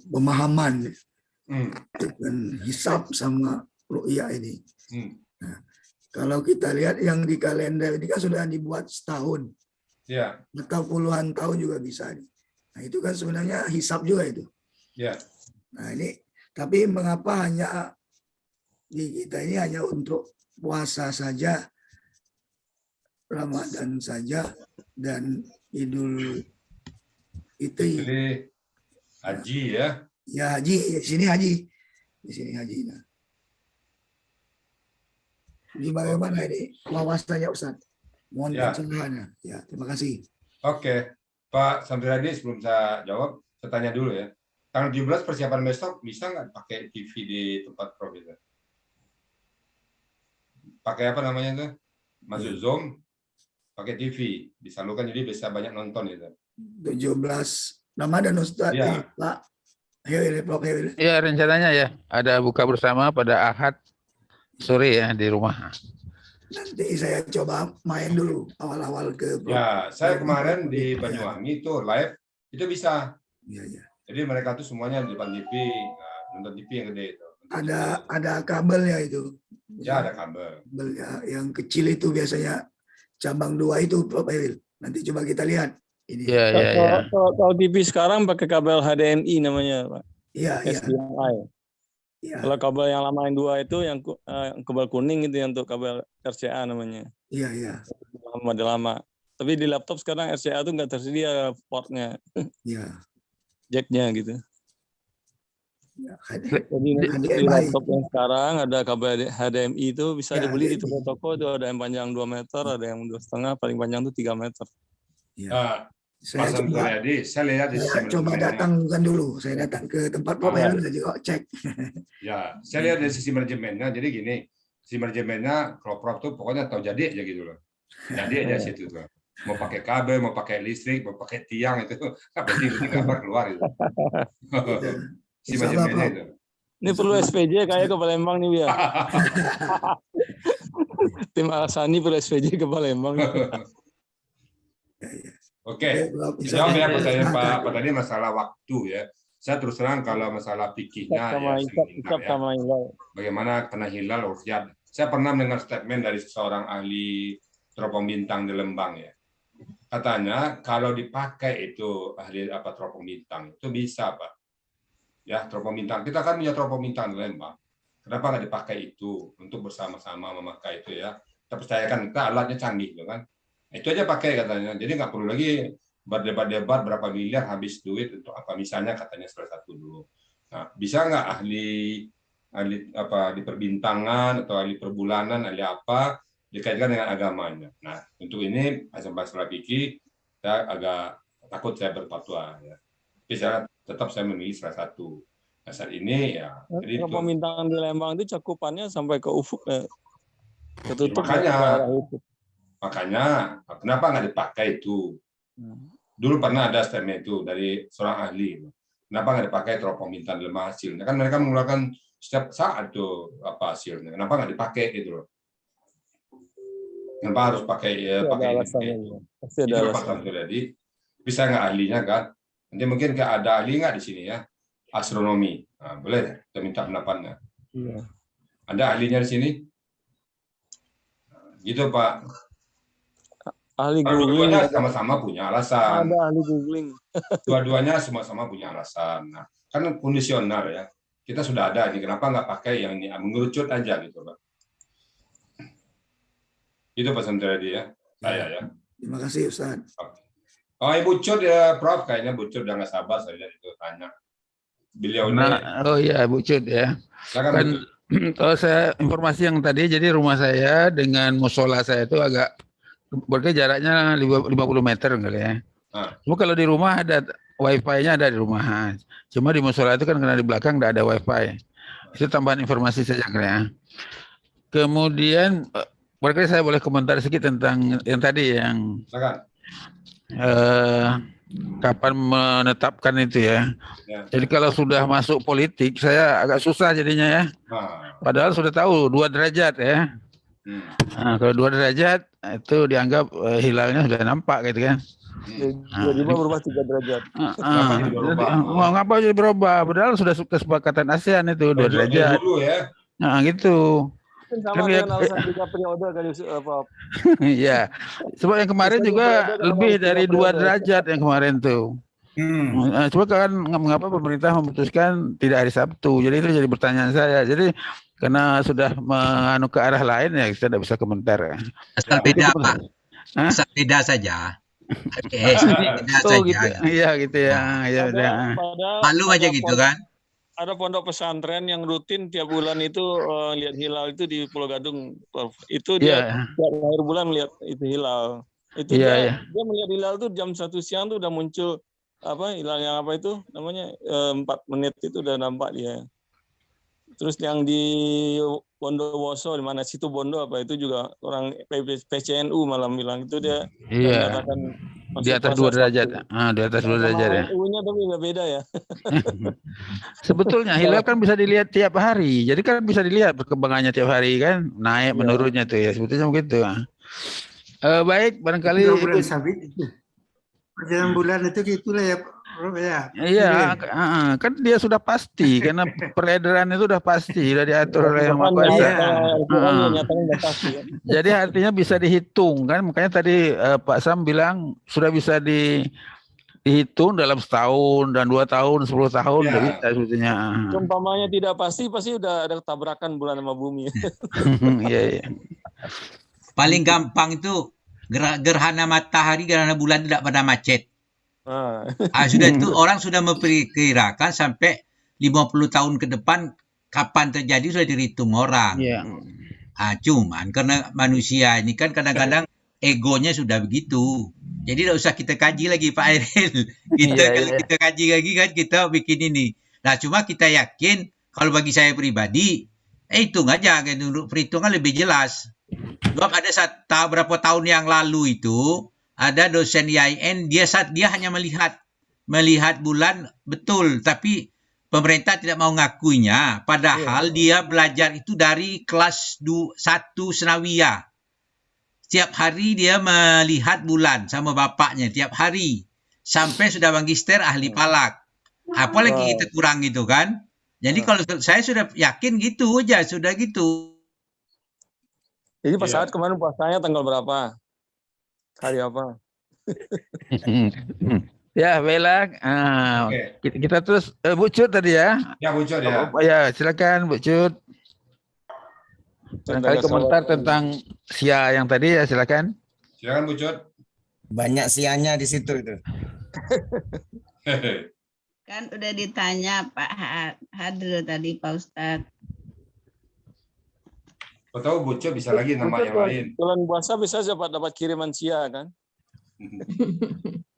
pemahaman. Dengan hisab sama ru'ya ini. Nah, kalau kita lihat yang di kalender ini kan sudah dibuat setahun. Ya. Atau puluhan tahun juga bisa. Nah itu kan sebenarnya hisab juga itu. Ya. Nah ini, tapi mengapa hanya di kita ini hanya untuk puasa saja, Ramadan saja, dan Idul Fitri. Jadi haji ya? Ya haji, di sini haji. Di sini haji. Nah. Jadi bagaimana ini wawasannya Ustaz? Mohon pencerahannya. Ya, terima kasih. Oke, Pak Samsuriadi, sebelum saya jawab, saya tanya dulu ya. Tanggal 17 persiapan besok bisa nggak pakai TV di tempat Prof itu? Pakai apa namanya itu? Masuk Zoom, pakai TV, disalurkan jadi bisa banyak nonton itu. 17 Ramadan Ustaz. Ya. Pak. Ya rencananya ya ada buka bersama pada Ahad sore ya di rumah. Nanti saya coba main dulu awal-awal ke. Ya, saya kemarin di Banyuwangi itu live itu bisa. Iya. Jadi mereka tuh semuanya di depan TV, nonton TV yang gede itu. Ada kabelnya itu. Ya ada kabel. Kabel ya, yang kecil itu biasanya cabang 2 itu Prof. Airil. Nanti coba kita lihat. Ini. Ya. Kalau TV sekarang pakai kabel HDMI namanya, Pak. Iya. Ya. Kalau kabel yang lama yang 2 itu yang kabel kuning itu yang untuk kabel RCA namanya. Iya. Lama. Tapi di laptop sekarang RCA itu nggak tersedia portnya. Iya. Jacknya gitu. Ya, jadi di laptop yang sekarang ada kabel HDMI itu bisa dibeli di toko-toko itu ada yang panjang 2 meter, ada yang 2,5, paling panjang itu 3 meter. Ya. Saya Mas coba, Suryadi, saya lihat di saya sisi coba manajemennya. datang bukan dulu. Saya datang ke tempat Prof Heru, saya juga cek. Ya, saya lihat dari sisi manajemennya. Jadi gini, sisi manajemennya kalau Prof tuh pokoknya tahu jadi aja gitu loh. Jadi aja situ tuh. Mau pakai kabel, mau pakai listrik, mau pakai tiang itu penting kabar keluar itu. Sisi manajemennya itu. Ini perlu SPJ kayak ke Palembang nih, ya. Tim Alasani perlu SPJ ke Palembang. Oke, jawab ya pertanyaan Pak tadi masalah waktu ya. Saya terus terang kalau masalah fikihnya ya, bagaimana kena hilal ruqyah. Saya pernah mendengar statement dari seseorang ahli teropong bintang di Lembang ya. Katanya kalau dipakai itu ahli teropong bintang itu bisa Pak. Ya teropong bintang. Kita kan punya teropong bintang di Lembang. Kenapa nggak dipakai itu untuk bersama-sama memakai itu ya? Kita percayakan kita alatnya canggih, gitu kan? Itu aja pakai katanya. Jadi nggak perlu lagi berdebat-debat berapa miliar habis duit untuk apa misalnya katanya salah satu dulu. Nah, bisa nggak ahli di perbintangan atau ahli perbulanan, ahli apa dikaitkan dengan agamanya. Nah, untuk ini masalah fikih saya agak takut saya berfatwa ya. Tapi saya tetap saya memilih salah satu. Nah, saat ini ya. Jadi pemintangan di Lembang itu cakupannya sampai ke ufuk ya. Ketutup makanya kenapa nggak dipakai itu? Dulu pernah ada statement itu dari seorang ahli. Kenapa nggak dipakai teropong bintang dalam hasilnya? Kan mereka mengeluarkan setiap saat tuh apa hasilnya. Kenapa nggak dipakai itu loh? Kenapa harus pakai itu? Itu Pak Suryadi. Bisa nggak ahlinya kan? Nanti mungkin ada ahli nggak di sini ya? Astronomi. Nah, boleh kita minta pendapatnya. Iya. Ada ahlinya di sini? Gitu Pak. Ahli googling sama-sama punya alasan. Ada ahli googling. Dua-duanya sama-sama punya alasan. Nah, kan kondisional ya. Kita sudah ada ini. Kenapa nggak pakai yang ini? Mengerucut aja gitu Pak. Itu Pak Suryadi ya. Saya ya. Terima kasih Ustaz. Oh, Ibu Cut ya, Prof. Kayaknya Bu Cut udah nggak sabar saya itu tanya. Beliau ini. Oh iya, Bu Cut ya. Kan kalau saya informasi yang tadi, jadi rumah saya dengan musola saya itu agak berarti jaraknya 50 meter kali ya. Cuma kalau di rumah ada wifi-nya ada di rumah. Cuma di musola itu kan karena di belakang tidak ada wifi. Itu tambahan informasi saja kali ya. Kemudian berarti saya boleh komentar sedikit tentang yang tadi yang kapan menetapkan itu ya. Jadi kalau sudah masuk politik saya agak susah jadinya ya. Padahal sudah tahu 2 derajat ya. Nah, kalau 2 derajat itu dianggap hilalnya sudah nampak gitu kan. Tiba-tiba berubah 3 derajat. Ngapa jadi berubah? Padahal sudah kesepakatan ASEAN itu 2 derajat. Nah gitu. Sama dengan alasan 3 periode kali Prof. Iya. Sebab yang kemarin juga lebih dari 2 derajat yang kemarin tuh. Cuma kan mengapa pemerintah memutuskan tidak hari Sabtu? Jadi itu jadi pertanyaan saya. Jadi karena sudah menganu ke arah lain ya kita tidak bisa komentar. Asal beda Pak. Asal beda saja. Oke, beda saja. Gitu. Iya gitu ya. Malu aja gitu kan. Ada pondok pesantren yang rutin tiap bulan itu lihat hilal itu di Pulau Gadung. Itu dia tiap akhir bulan melihat itu hilal. Itu dia melihat hilal itu jam 1 siang tuh udah muncul hilal yang apa itu namanya 4 menit itu udah nampak dia. Terus yang di Bondowoso di mana situ Bondo itu juga orang PCNU malam bilang itu dia mengatakan di atas 2 derajat. Di atas 2 derajat ya. Suhunya tapi nggak beda ya. Sebetulnya hilal kan bisa dilihat tiap hari. Jadi kan bisa dilihat perkembangannya tiap hari kan, naik menurunnya tuh ya. Sebetulnya begitu. Baik, barangkali bulan sabit itu. Perjalanan bulan itu gitulah ya. Iya, kan dia sudah pasti karena peredaran itu sudah pasti, sudah diatur oleh Yang Maha Kuasa. Jadi artinya bisa dihitung kan, makanya tadi Pak Sam bilang sudah bisa dihitung dalam setahun dan 2 tahun, 10 tahun udah bisa sebetulnya. Umpamanya tidak pasti udah ada tabrakan bulan sama bumi. Iya. Paling gampang itu gerhana matahari, gerhana bulan tidak pada macet. Sudah itu orang sudah memperkirakan sampai 50 tahun ke depan kapan terjadi sudah dihitung orang. Cuman karena manusia ini kan kadang-kadang egonya sudah begitu. Jadi tidak usah kita kaji lagi Pak Airil. Kita kaji lagi kan kita bikin ini. Nah cuma kita yakin kalau bagi saya pribadi, hitung aja kan untuk perhitungan lebih jelas. Sebab ada berapa tahun yang lalu itu ada dosen IAIN dia hanya melihat bulan betul, tapi pemerintah tidak mau ngakuinya. Padahal dia belajar itu dari kelas 1 Senawiyah. Setiap hari dia melihat bulan sama bapaknya tiap hari. Sampai sudah magister ahli palak. Apalagi kita kurang gitu kan. Jadi kalau saya sudah yakin gitu aja, sudah gitu. Jadi Pak Saad kemarin puasanya tanggal berapa? Hari apa? Ya, baiklah. Kita terus Bu Cut tadi ya. Ya, Bu Cut ya. Ya, silakan Bu Cut. Barangkali komentar tentang sia yang tadi ya, silakan. Silakan Bu Cut. Banyak sianya di situ itu. Kan udah ditanya Pak Hadril tadi Pak Ustadz. Tahu Bu Cut bisa lagi nama yang lain. Bulan puasa bisa aja Pak dapat kiriman sia kan?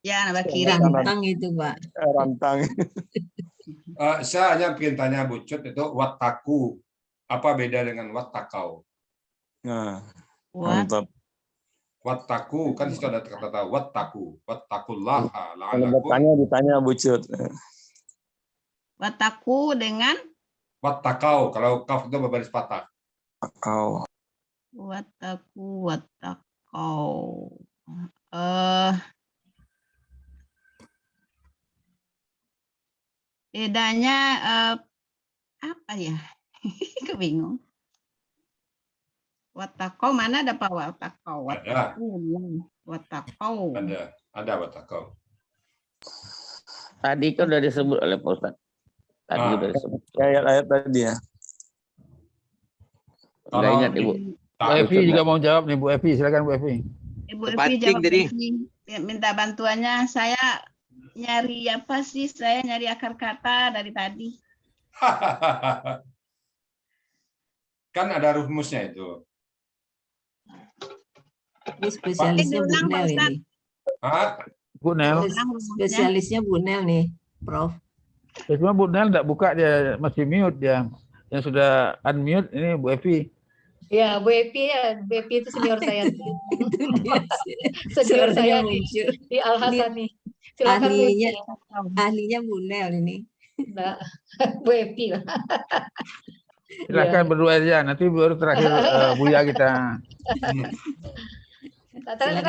Ya, dapat kiriman. Rantang itu Pak. Rantang. Saya hanya pengen tanya Bu Cut itu wattaku. Apa beda dengan wattakau? Nah, mantap. Wattaku kan itu ada kata-kata wattaku, wattakullaha la'alakum. Kalau ditanya Bu Cut. Wattaku dengan wattakau, kalau kaf itu berbaris patah. Watakau. Wattakau. Bedanya apa ya? Kebingung. Watakau mana ada Pak watakau? Watakau. Ada watakau. Tadi kan sudah disebut oleh Pak Ustadz. Tadi sudah disebut. Ayat-ayat tadi ya. Nggak ingat Ibu. Bu Evi juga mau jawab nih Bu Evi, silakan Bu Evi. Ibu Evi jawab minta bantuannya. Saya nyari apa sih? Saya nyari akar kata dari tadi. Kan ada rumusnya itu. Ini spesialisnya Bu Nel ini. Bu Nel. Spesialisnya Bu Nel nih, Prof. Ya, cuma Bu Nel tidak buka, dia masih mute dia. Yang sudah unmute ini Bu Evi. Ya, Bu Evi ya, Bu Evi itu senior saya. Senior saya di Al Hasani. Silakan ahlinya Bu Nel ini. Nah, Bu Evi lah. Silakan berdua aja, nanti baru terakhir Buya kita. Tadi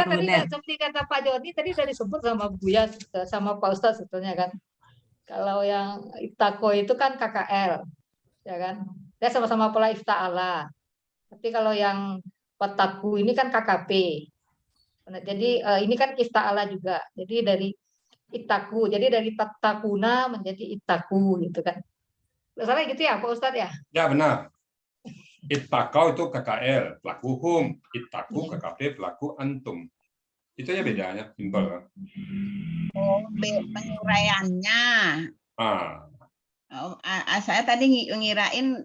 seperti kata Pak Joni tadi sudah disebut sama Buya sama Pak Ustadz sebetulnya kan. Kalau yang Iftako itu kan KKL, ya kan? Dia sama-sama pola ifta'ala. Tapi kalau yang Wattaku ini kan KKP. Nah, jadi ini kan ifta'ala juga. Jadi dari Itaku, jadi dari Tattakuna menjadi Itaku gitu kan. Salah gitu ya Pak Ustadz ya? Ya benar. Ittakau itu KKL, pelaku hum. Ittaku KKP, pelaku antum. Itu aja bedanya, simpel kan? Oh, penguraiannya. Saya tadi ngirain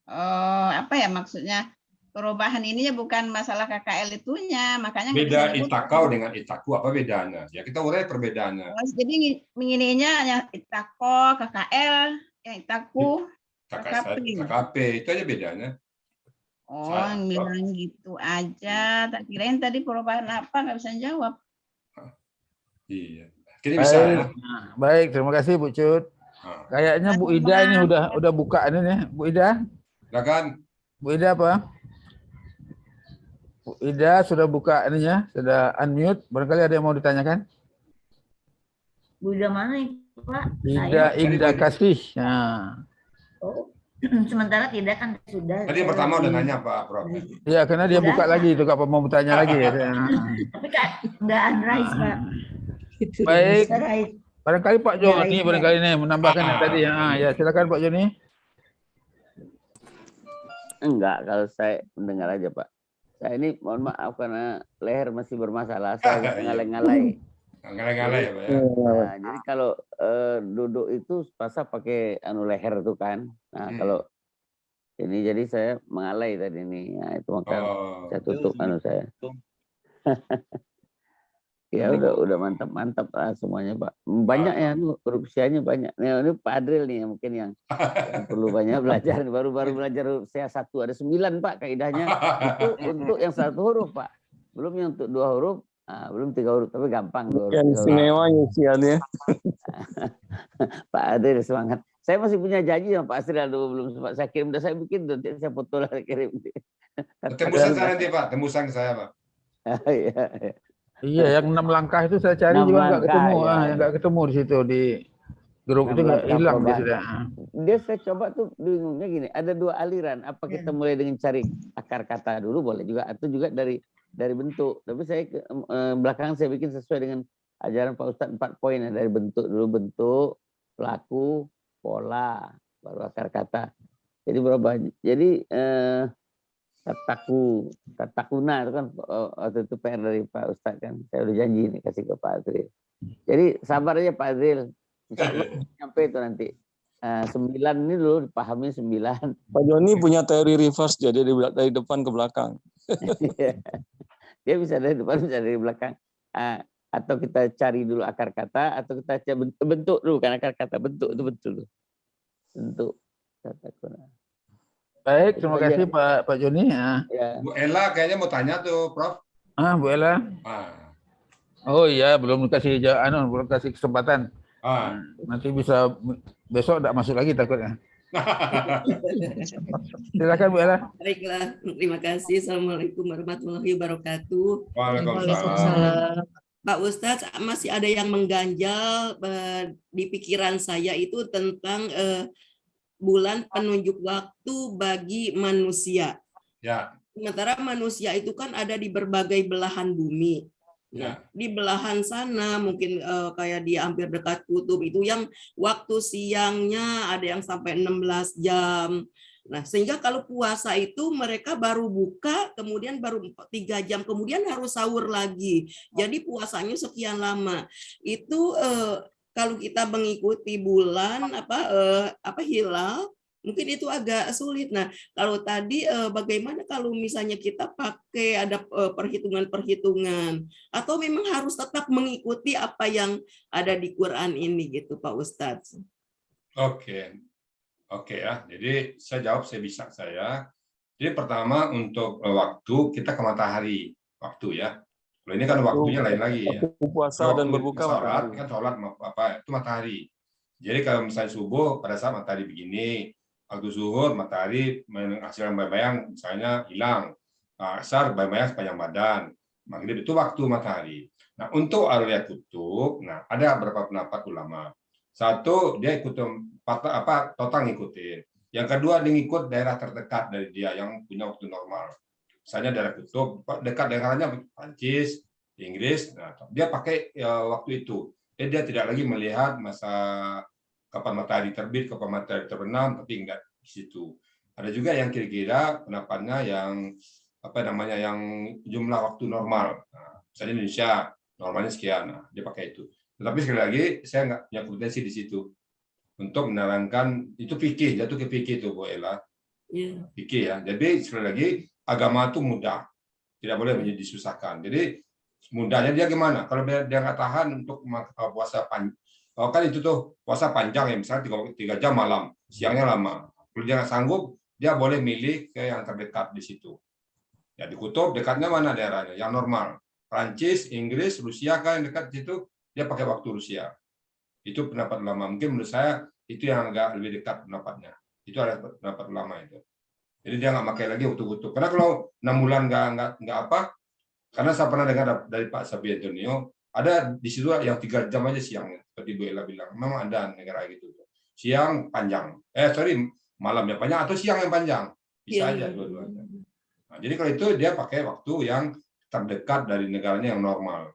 apa ya maksudnya perubahan ininya bukan masalah KKL itunya, makanya beda Ittakau dengan Ittaku apa bedanya? Ya kita urai perbedaannya. Jadi mengininya yang Ittako, KKL, yang Ittaku, KKP itu aja bedanya. Oh, bilang gitu aja. Tak kirain tadi perubahan apa, nggak bisa jawab. Iya. Kini bisa. Baik, terima kasih Bu Cut. Kayaknya Bu Ida ini udah buka ini nih, Bu Ida. Silakan. Bu Ida apa? Bu Ida sudah buka ininya, sudah unmute. Barangkali ada yang mau ditanyakan? Bu Ida mana nih, Pak? Ida Indah Kasih. Nah. Oh, sementara tidak kan sudah. Tadi yang pertama udah nanya Pak Prof. Iya, karena dia buka lagi itu, apa mau bertanya lagi ya. Tapi kan nggak unrise, Pak. Baik. Barangkali Pak Joni barangkali ini menambahkan yang tadi. Ya, silakan Pak Joni. Enggak, kalau saya mendengar aja Pak. Saya ini mohon maaf karena leher masih bermasalah, saya ngalai-ngalai. Ngalai-ngalai ya Pak ya. Nah, jadi kalau duduk itu pasang pakai leher itu kan. Nah, kalau ini jadi saya mengalai tadi ini. Nah, itu maka saya tutup saya. Ya udah mantap lah semuanya Pak. Banyak ya huruf sianya banyak. Nah, ini Pak Adril nih mungkin yang perlu banyak belajar. Baru belajar huruf sia 1 ada 9 Pak kaidahnya. Itu untuk yang 1 huruf Pak. Belum yang untuk 2 huruf. Belum 3 huruf tapi gampang 2 huruf. Yang istimewa usianya. Pak Adril semangat. Saya masih punya janji sama Pak Asril belum sempat saya kirim. Saya bikin nanti saya foto lah kirim. Tembusan saya nanti Pak. Tembusan ke saya Pak. Iya. Iya, yang 6 langkah itu saya cari juga nggak ketemu, ya. Yang nggak ketemu di situ di grup itu nggak hilang dia sudah. Dia saya coba tuh bingungnya gini, ada 2 aliran. Apa kita mulai dengan cari akar kata dulu boleh juga, atau juga dari bentuk. Tapi saya belakangan saya bikin sesuai dengan ajaran Pak Ustadz 4 poin ya. Dari bentuk dulu, bentuk, pelaku, pola, baru akar kata. Jadi berapa? Jadi tatakuna itu kan waktu itu PR dari Pak Ustadz kan. Saya udah janji nih kasih ke Pak Adril. Jadi sabar aja Pak Adril. Insya Allah sampai itu nanti. 9 ini dulu dipahami 9. Pak Joni punya teori reverse jadi dari depan ke belakang. Dia bisa dari depan bisa dari belakang. Atau kita cari dulu akar kata atau kita cari bentuk dulu kan akar kata bentuk itu betul. Bentuk tatakuna. Baik, terima kasih Pak Joni. Bu Ella kayaknya mau tanya tuh, Prof. Bu Ella. Oh iya, belum kasih belum kasih kesempatan. Nanti bisa besok tidak masuk lagi takutnya. Silakan Bu Ella. Baiklah, terima kasih. Assalamualaikum warahmatullahi wabarakatuh. Waalaikumsalam. Pak Ustadz, masih ada yang mengganjal di pikiran saya itu tentang bulan penunjuk waktu bagi manusia. Ya. Sementara manusia itu kan ada di berbagai belahan bumi. Nah, di belahan sana mungkin kayak di hampir dekat kutub itu yang waktu siangnya ada yang sampai 16 jam. Nah, sehingga kalau puasa itu mereka baru buka, kemudian baru 3 jam, kemudian harus sahur lagi. Jadi puasanya sekian lama. Itu kalau kita mengikuti bulan hilal, mungkin itu agak sulit. Nah, kalau tadi bagaimana kalau misalnya kita pakai ada perhitungan-perhitungan atau memang harus tetap mengikuti apa yang ada di Quran ini gitu, Pak Ustadz? Oke ya. Jadi saya jawab sebisa saya. Jadi pertama untuk waktu kita ke matahari waktu ya. Kalau ini kan waktunya lain lagi ya. Puasa dan berbuka sholat kan sholat itu matahari. Jadi kalau misalnya subuh pada saat matahari begini, waktu zuhur matahari menghasilkan bayang-bayang misalnya hilang. Asar bayang-bayang sepanjang badan. Maghrib itu waktu matahari. Nah, untuk al-liat kutub, nah ada beberapa pendapat ulama. Satu dia ikut total ngikutin. Yang kedua dia ngikut daerah terdekat dari dia yang punya waktu normal. Misalnya daerah kutub, dekat daerahnya Prancis, Inggris, nah, dia pakai waktu itu. Jadi dia tidak lagi melihat masa kapan matahari terbit, kapan matahari terbenam, tapi enggak di situ. Ada juga yang kira-kira pendapatnya yang yang jumlah waktu normal. Nah, misalnya Indonesia normalnya sekian, nah, dia pakai itu. Tetapi sekali lagi saya nggak punya kompetensi di situ untuk menerangkan itu fikih, jatuh ke fikih itu Bu Ella. Fikih ya. Jadi sekali lagi agama itu mudah, tidak boleh menjadi disusahkan. Jadi mudahnya dia gimana? Kalau dia nggak tahan untuk puasa panjang, kan itu tuh puasa panjang ya, misalnya 3 jam malam, siangnya lama. Kalau dia nggak sanggup, dia boleh milih ke yang terdekat di situ. Ya di kutub dekatnya mana daerahnya? Yang normal. Prancis, Inggris, Rusia kan yang dekat di situ, dia pakai waktu Rusia. Itu pendapat lama. Mungkin menurut saya itu yang agak lebih dekat pendapatnya. Itu ada pendapat lama itu. Jadi dia nggak pakai lagi waktu kutub. Karena kalau 6 bulan nggak apa, karena saya pernah dengar dari Pak Sabi Antonio, ada di situ yang 3 jam aja siangnya. Seperti Bu Ella bilang, memang ada negara gitu. Siang panjang, malamnya panjang atau siang yang panjang. Bisa aja dua-duanya. Nah, jadi kalau itu dia pakai waktu yang terdekat dari negaranya yang normal.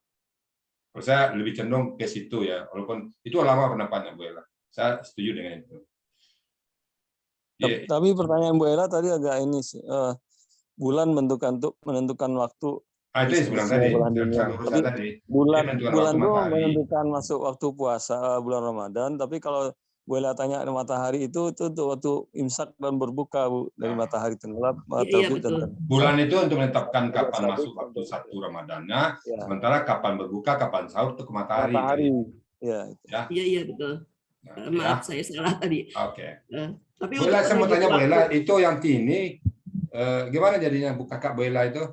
Kalau saya lebih cenderung ke situ ya, walaupun itu lama pendapatnya Bu Ella. Saya setuju dengan itu. Tapi pertanyaan Bu Ella tadi agak ini sih. Bulan menentukan waktu. Itu yang sebulan tadi. Bulan itu menentukan masuk waktu puasa bulan Ramadan. Tapi kalau boleh tanya matahari itu waktu imsak dan berbuka, Bu, dari matahari tenggelam terbit dan bulan itu untuk menetapkan kapan masuk waktu 1 Ramadannya, sementara kapan berbuka, kapan sahur itu ke matahari. Iya betul. Maaf saya salah tadi. Oke. Tapi Bu Ella, saya mau tanya Bu Ella, itu yang ini gimana jadinya Bu kakak Bu Ella itu?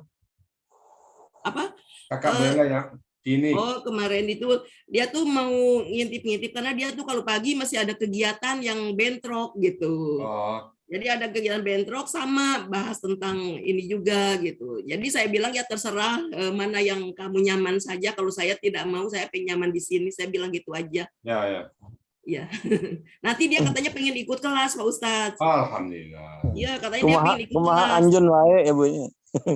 Apa? Kakak Bu Ella yang ini. Oh, kemarin itu dia tuh mau ngintip-ngintip karena dia tuh kalau pagi masih ada kegiatan yang bentrok gitu. Oh. Jadi ada kegiatan bentrok sama bahas tentang ini juga gitu. Jadi saya bilang ya terserah mana yang kamu nyaman saja. Kalau saya tidak mau, saya pengen nyaman di sini. Saya bilang gitu aja. Ya. Nanti dia katanya pengen ikut kelas, Pak Ustadz. Alhamdulillah. Iya, katanya dia pengen ikut kumaha kelas. anjeun wae ya, Bu.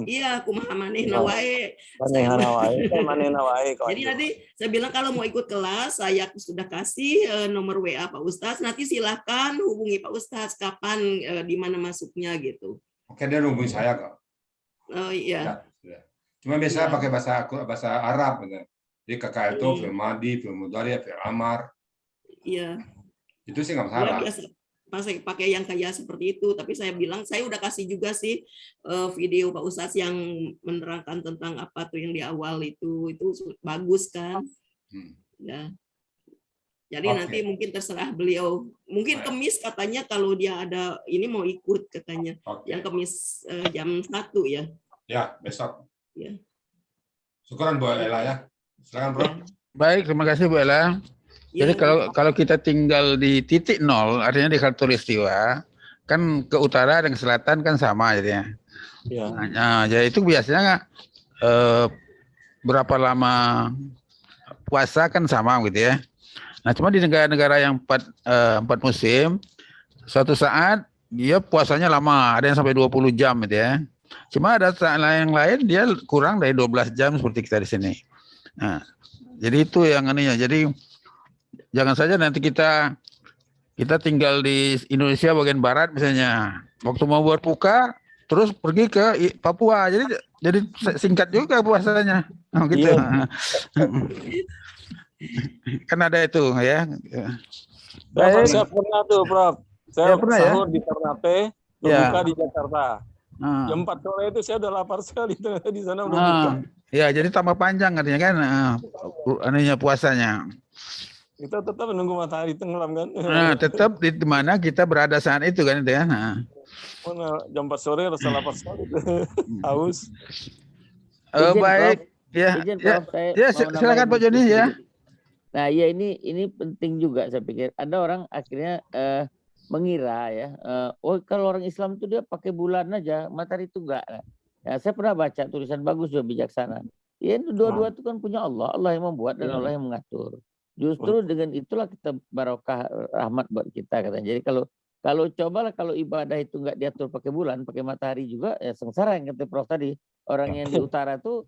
Iya, kumaha manehna wae. Manehna wae. Jadi nanti saya bilang kalau mau ikut kelas, saya sudah kasih nomor WA Pak Ustadz. Nanti silahkan hubungi Pak Ustadz kapan di mana masuknya gitu. Oke, dia hubungi saya kok. Oh iya. Cuma biasanya pakai bahasa Arab. Jadi kakak itu film Madi, film Mudhari, film Amar. Iya. Itu sih nggak masalah. Pakai yang kayak seperti itu, tapi saya bilang saya udah kasih juga sih video Pak Ustadz yang menerangkan tentang apa tuh yang di awal itu bagus kan. Ya. Jadi nanti mungkin terserah beliau. Mungkin Kemis katanya kalau dia ada ini mau ikut katanya. Yang Kemis jam 1 ya. Ya, besok. Ya. Syukuran Bu Ella ya. Silakan Bro. Baik, terima kasih Bu Ella. Jadi kalau kita tinggal di titik 0, artinya di khatulistiwa, kan ke utara dan ke selatan kan sama jadinya. Nah, jadi itu biasanya berapa lama puasa kan sama gitu ya. Nah, cuma di negara-negara yang 4 musim, suatu saat dia puasanya lama, ada yang sampai 20 jam gitu ya. Cuma ada saat yang lain dia kurang dari 12 jam seperti kita di sini. Nah, jadi itu yang ininya. Jadi jangan saja nanti kita tinggal di Indonesia bagian barat misalnya, waktu mau berbuka terus pergi ke Papua, jadi singkat juga puasanya, gitu. Kan ada itu ya. Saya pernah tuh, Prof. Saya pernah sahur di Ternate, berbuka di Jakarta. Jam 4 sore itu saya udah lapar sekali di sana udah buka. Ya, jadi tambah panjang artinya kan aninya puasanya. Kita tetap menunggu matahari tenggelam kan. Nah, tetap di mana kita berada saat itu kan itu ya. Nah. Jam 4 sore rasa lapar sekali. Haus. Baik. Silakan Pak Joni ya. Nah, ya ini penting juga saya pikir. Ada orang akhirnya mengira ya, kalau orang Islam itu dia pakai bulan aja, matahari itu enggak. Ya, saya pernah baca tulisan bagus juga bijaksana. Ya, itu dua-dua itu kan punya Allah. Allah yang membuat dan Allah yang mengatur. Justru dengan itulah kita barokah rahmat buat kita katanya. Jadi kalau cobalah kalau ibadah itu enggak diatur pakai bulan, pakai matahari juga ya sengsara yang kata Prof tadi. Orang yang di utara tuh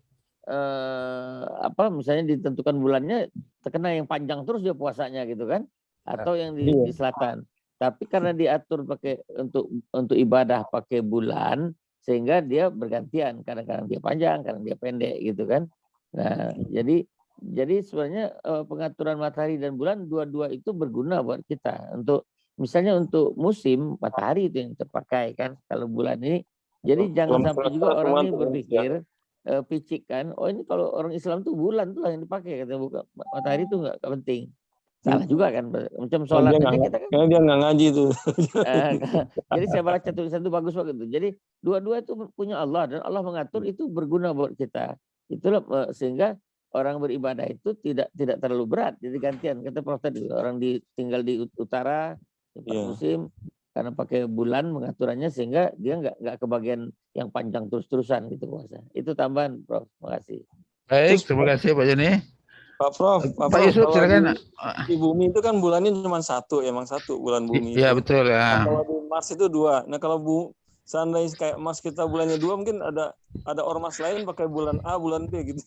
misalnya ditentukan bulannya terkena yang panjang terus dia puasanya gitu kan, atau yang di selatan. Tapi karena diatur pakai untuk ibadah pakai bulan sehingga dia bergantian, kadang-kadang dia panjang, kadang dia pendek gitu kan. Nah, jadi sebenarnya pengaturan matahari dan bulan dua-dua itu berguna buat kita. Untuk misalnya untuk musim matahari itu yang terpakai kan, kalau bulan ini. Jadi jangan sampai juga orang ini berpikir picik kan, ini kalau orang Islam tuh bulan tuh yang dipakai, kata bukan matahari itu nggak penting. Salah juga kan, macam sholat aja kita kan. Dia nggak ngaji tuh. Jadi saya baca tulisan itu bagus banget tuh. Jadi dua-dua itu punya Allah dan Allah mengatur itu berguna buat kita. Itulah sehingga orang beribadah itu tidak terlalu berat. Jadi gantian kata Prof tadi, orang tinggal di utara musim karena pakai bulan mengaturannya sehingga dia nggak kebagian yang panjang terus-terusan gitu puasa. Itu tambahan Prof. Terima kasih. Baik, terima kasih Pak Joni. Pak Prof, Pak Yusuf silakan. Di bumi itu kan bulannya cuma satu, emang satu bulan bumi. Iya betul ya. Nah, kalau di Mars itu 2. Nah kalau seandainya kayak Mars kita bulannya 2, mungkin ada ormas lain pakai bulan A, bulan B gitu.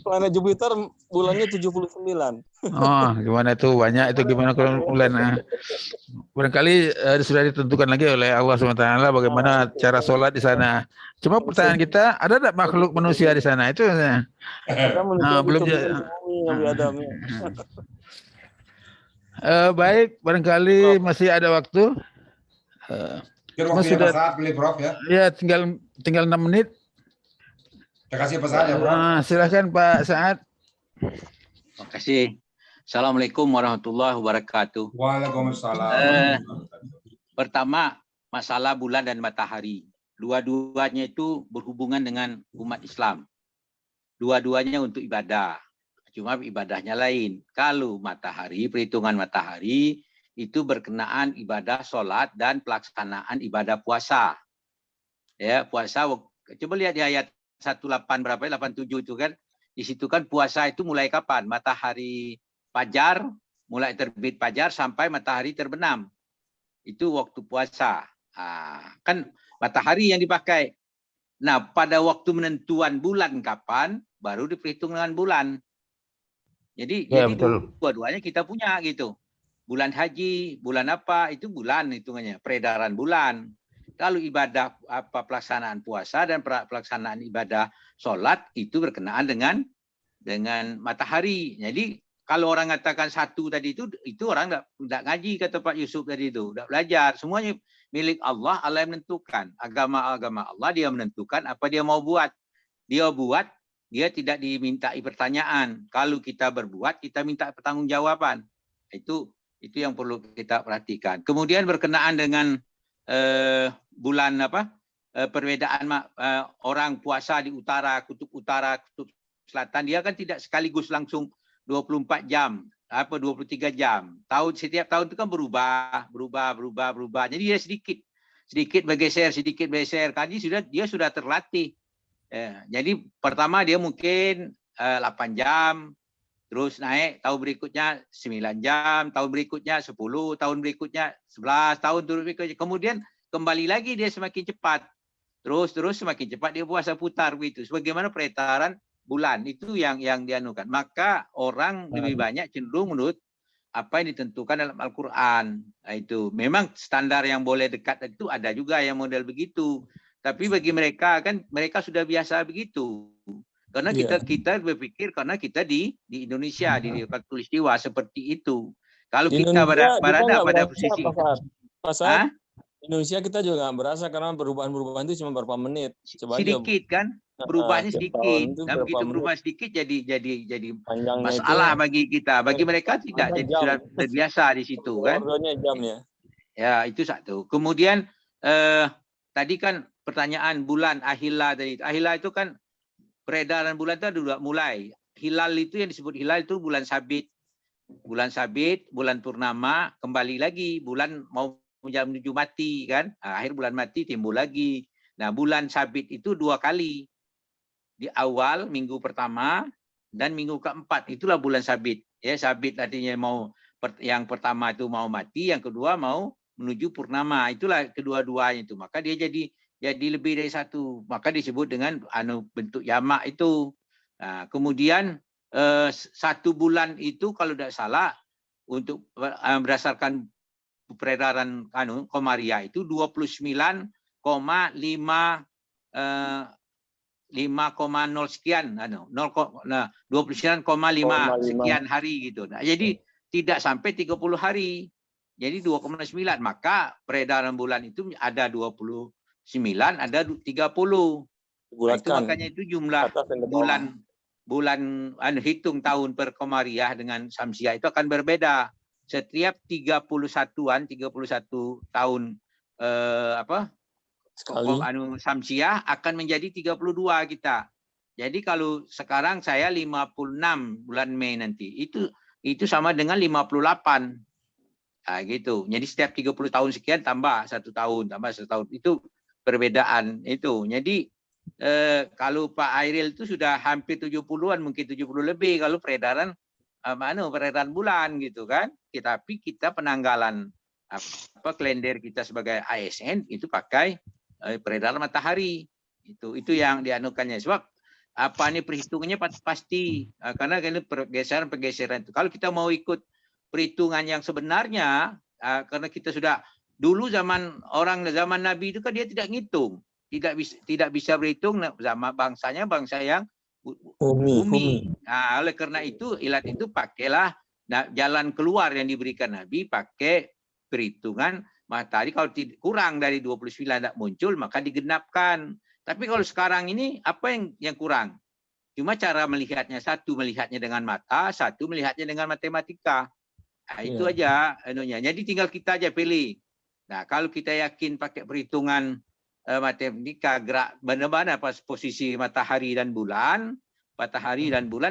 Planet Jupiter bulannya 79. Oh, gimana itu banyak itu gimana kalau bulan? Barangkali sudah ditentukan lagi oleh Allah SWT bagaimana cara sholat di sana. Cuma pertanyaan kita, ada tidak makhluk manusia di sana? Itu belum. Baik, barangkali masih ada waktu. Sudah saat pilih Prof ya. Ya, tinggal 6 menit. Terima kasih Pak Saad ya, Prof. Silakan Pak Saad. Terima kasih. Assalamualaikum warahmatullahi wabarakatuh. Waalaikumsalam. Pertama, masalah bulan dan matahari. Dua-duanya itu berhubungan dengan umat Islam. Dua-duanya untuk ibadah. Cuma ibadahnya lain. Kalau matahari, perhitungan matahari, itu berkenaan ibadah sholat dan pelaksanaan ibadah puasa. Ya, puasa, coba lihat di ayat 18 berapa, 87 itu kan. Di situ kan puasa itu mulai kapan? Matahari fajar, mulai terbit fajar sampai matahari terbenam. Itu waktu puasa. Kan matahari yang dipakai. Nah, pada waktu menentuan bulan kapan, baru diperhitung dengan bulan. Jadi dua-duanya kita punya gitu. Bulan haji, bulan apa, itu bulan hitungannya, peredaran bulan. Kalau ibadah apa pelaksanaan puasa dan pelaksanaan ibadah sholat itu berkenaan dengan matahari. Jadi kalau orang katakan satu tadi itu orang enggak ngaji, kata Pak Yusuf tadi itu, enggak belajar. Semuanya milik Allah, Allah yang menentukan. Agama Allah dia menentukan apa dia mau buat. Dia buat, dia tidak dimintai pertanyaan. Kalau kita berbuat, kita minta pertanggungjawaban. Itu yang perlu kita perhatikan. Kemudian berkenaan dengan bulan apa? Perbedaan orang puasa di utara, kutub selatan, dia kan tidak sekaligus langsung 24 jam, 23 jam. Setiap tahun itu kan berubah. Jadi dia sedikit bergeser. Kan dia sudah terlatih. Jadi pertama dia mungkin 8 jam, terus naik tahun berikutnya 9 jam, tahun berikutnya 10, tahun berikutnya 11, tahun berikutnya. Kemudian kembali lagi dia semakin cepat. Terus semakin cepat dia puasa putar begitu. Sebagaimana peredaran bulan itu yang dianukan. Maka orang lebih banyak cenderung menurut apa yang ditentukan dalam Al-Qur'an. Nah, itu memang standar yang boleh dekat itu ada juga yang model begitu. Tapi bagi mereka kan mereka sudah biasa begitu. Karena kita berpikir karena kita di Indonesia di Khatulistiwa seperti itu. Kalau kita berada pada posisi pasal Indonesia kita juga nggak berasa karena perubahan itu cuma berapa menit. Coba sedikit aja, kan berubahnya sedikit. Dan begitu berubah sedikit jadi masalah bagi kita. Bagi mereka tidak, jadi sudah terbiasa di situ kan. Jamnya. Ya itu satu. Kemudian tadi kan pertanyaan bulan ahila tadi. Ahila itu kan peredaran bulan itu sudah mulai. Hilal itu yang disebut hilal itu bulan sabit. Bulan sabit, bulan purnama, kembali lagi bulan mau menuju mati kan. Akhir bulan mati timbul lagi. Nah, bulan sabit itu 2 kali. Di awal minggu pertama dan minggu keempat itulah bulan sabit. Ya, sabit artinya yang pertama itu mau mati, yang kedua mau menuju purnama. Itulah kedua-duanya itu. Maka dia jadi lebih dari satu. Maka disebut dengan bentuk jamak itu. Nah, kemudian 1 bulan itu kalau tidak salah untuk berdasarkan peredaran Komariah itu 29,5 sekian 29,5 sekian hari gitu. Nah, jadi tidak sampai 30 hari. Jadi 2,9, maka peredaran bulan itu ada 29, ada 30. Nah, itu makanya itu jumlah bulan hitung tahun per Komariah dengan Samsiah itu akan berbeda. Setiap 31 tahun Samsiah akan menjadi 32 kita. Jadi kalau sekarang saya 56 bulan Mei nanti, itu sama dengan 58. Nah, gitu. Jadi setiap 30 tahun sekian tambah 1 tahun, itu perbedaan itu. Jadi kalau Pak Airil itu sudah hampir 70-an, mungkin 70 lebih kalau peredaran bulan gitu kan. Tapi kita penanggalan kalender kita sebagai ASN itu pakai peredaran matahari. Itu yang dianukannya. Sebab perhitungannya pasti karena ini pergeseran itu. Kalau kita mau ikut perhitungan yang sebenarnya, karena kita sudah dulu zaman Nabi itu kan dia tidak ngitung, tidak bisa berhitung sama bangsa yang bumi. Nah, oleh karena itu ilat itu pakailah Nah, jalan keluar yang diberikan Nabi pakai perhitungan matahari. Kalau kurang dari 29 tidak muncul, maka digenapkan. Tapi kalau sekarang ini apa yang kurang? Cuma cara melihatnya, satu melihatnya dengan mata, satu melihatnya dengan matematika. Nah, itu aja anunya. Jadi tinggal kita aja pilih. Nah, kalau kita yakin pakai perhitungan matematika gerak mana-mana pas posisi matahari dan bulan,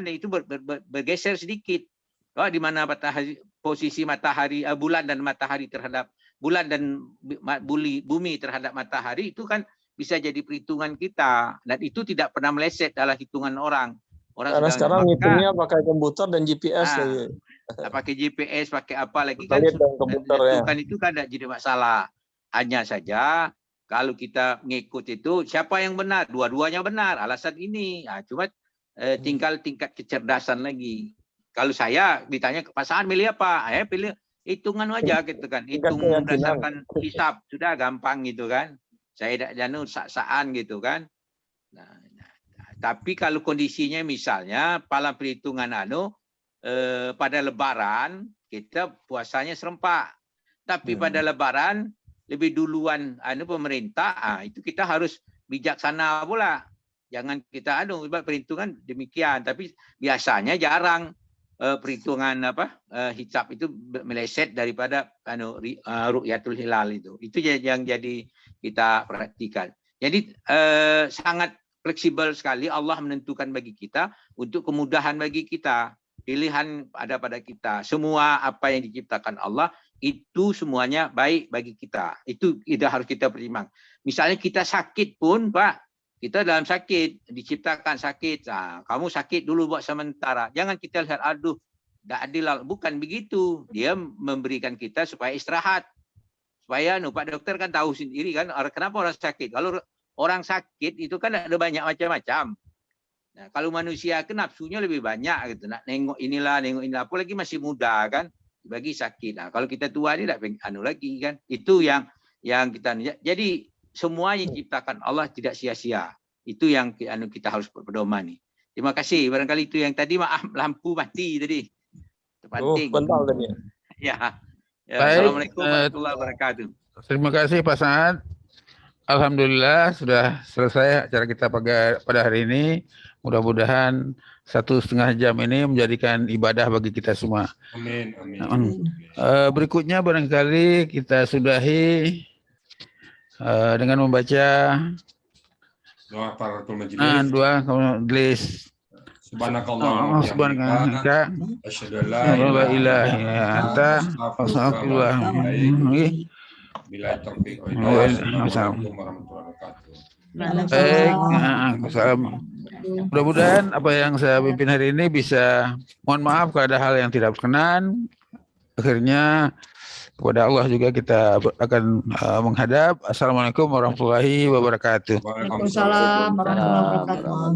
itu bergeser sedikit. Di mana posisi matahari, bulan dan matahari terhadap bulan dan bumi terhadap matahari itu kan bisa jadi perhitungan kita, dan itu tidak pernah meleset dalam hitungan orang. Karena sekarang ngitungnya pakai komputer dan GPS. Pakai GPS, pakai apa lagi kan? Hitungan itu kan tidak jadi masalah. Hanya saja kalau kita ngikut itu siapa yang benar? Dua-duanya benar. Alasan ini, cuma tinggal tingkat kecerdasan lagi. Kalau saya ditanya ke pasangan milih apa? Pilih hitungan aja gitu kan. Hitung berdasarkan hisab, sudah gampang gitu kan. Saya tidak sak-sakan gitu kan. Nah, tapi kalau kondisinya misalnya pada perhitungan pada Lebaran kita puasanya serempak. Tapi pada Lebaran lebih duluan pemerintah, itu kita harus bijaksana pula. Jangan kita perhitungan demikian. Tapi biasanya jarang perhitungan hisab itu meleset daripada ru'yatul hilal itu. Itu yang jadi kita perhatikan. Jadi sangat fleksibel sekali Allah menentukan bagi kita untuk kemudahan bagi kita. Pilihan ada pada kita. Semua apa yang diciptakan Allah itu semuanya baik bagi kita. Itu harus kita pertimbang. Misalnya kita sakit pun, Pak, kita dalam sakit, diciptakan sakit. Kamu sakit dulu buat sementara. Jangan kita lihat, aduh, tidak adil. Bukan begitu. Dia memberikan kita supaya istirahat. Supaya Pak dokter kan tahu sendiri kan kenapa orang sakit. Kalau orang sakit itu kan ada banyak macam-macam. Nah, kalau manusia kan nafsunya lebih banyak gitu. Nak nengok inilah, apalagi masih muda kan, bagi sakit. Nah, kalau kita tua ini tidak lagi kan. Itu yang kita. Jadi semua yang diciptakan Allah tidak sia-sia. Itu yang kita harus berpedoman nih. Terima kasih. Barangkali itu yang tadi, maaf lampu mati tadi. Penting. Bentar tadi. Ya. Assalamualaikum warahmatullahi wabarakatuh. Terima kasih Pak Saad. Alhamdulillah sudah selesai acara kita pada hari ini. Mudah-mudahan 1,5 jam ini menjadikan ibadah bagi kita semua. Amin. Berikutnya barangkali kita sudahi dengan membaca doa Kafaratul Majlis. Doa majelis. Subhanakallah. Asyhadu an la ilaha illa anta astaghfiruka. Bila taufiq wa hidayah. Assalamualaikum warahmatullahi wabarakatuh. Baik, mudah-mudahan apa yang saya pimpin hari ini bisa, mohon maaf kalau ada hal yang tidak berkenan. Akhirnya kepada Allah juga kita akan menghadap. Assalamualaikum warahmatullahi wabarakatuh. Waalaikumsalam warahmatullahi wabarakatuh.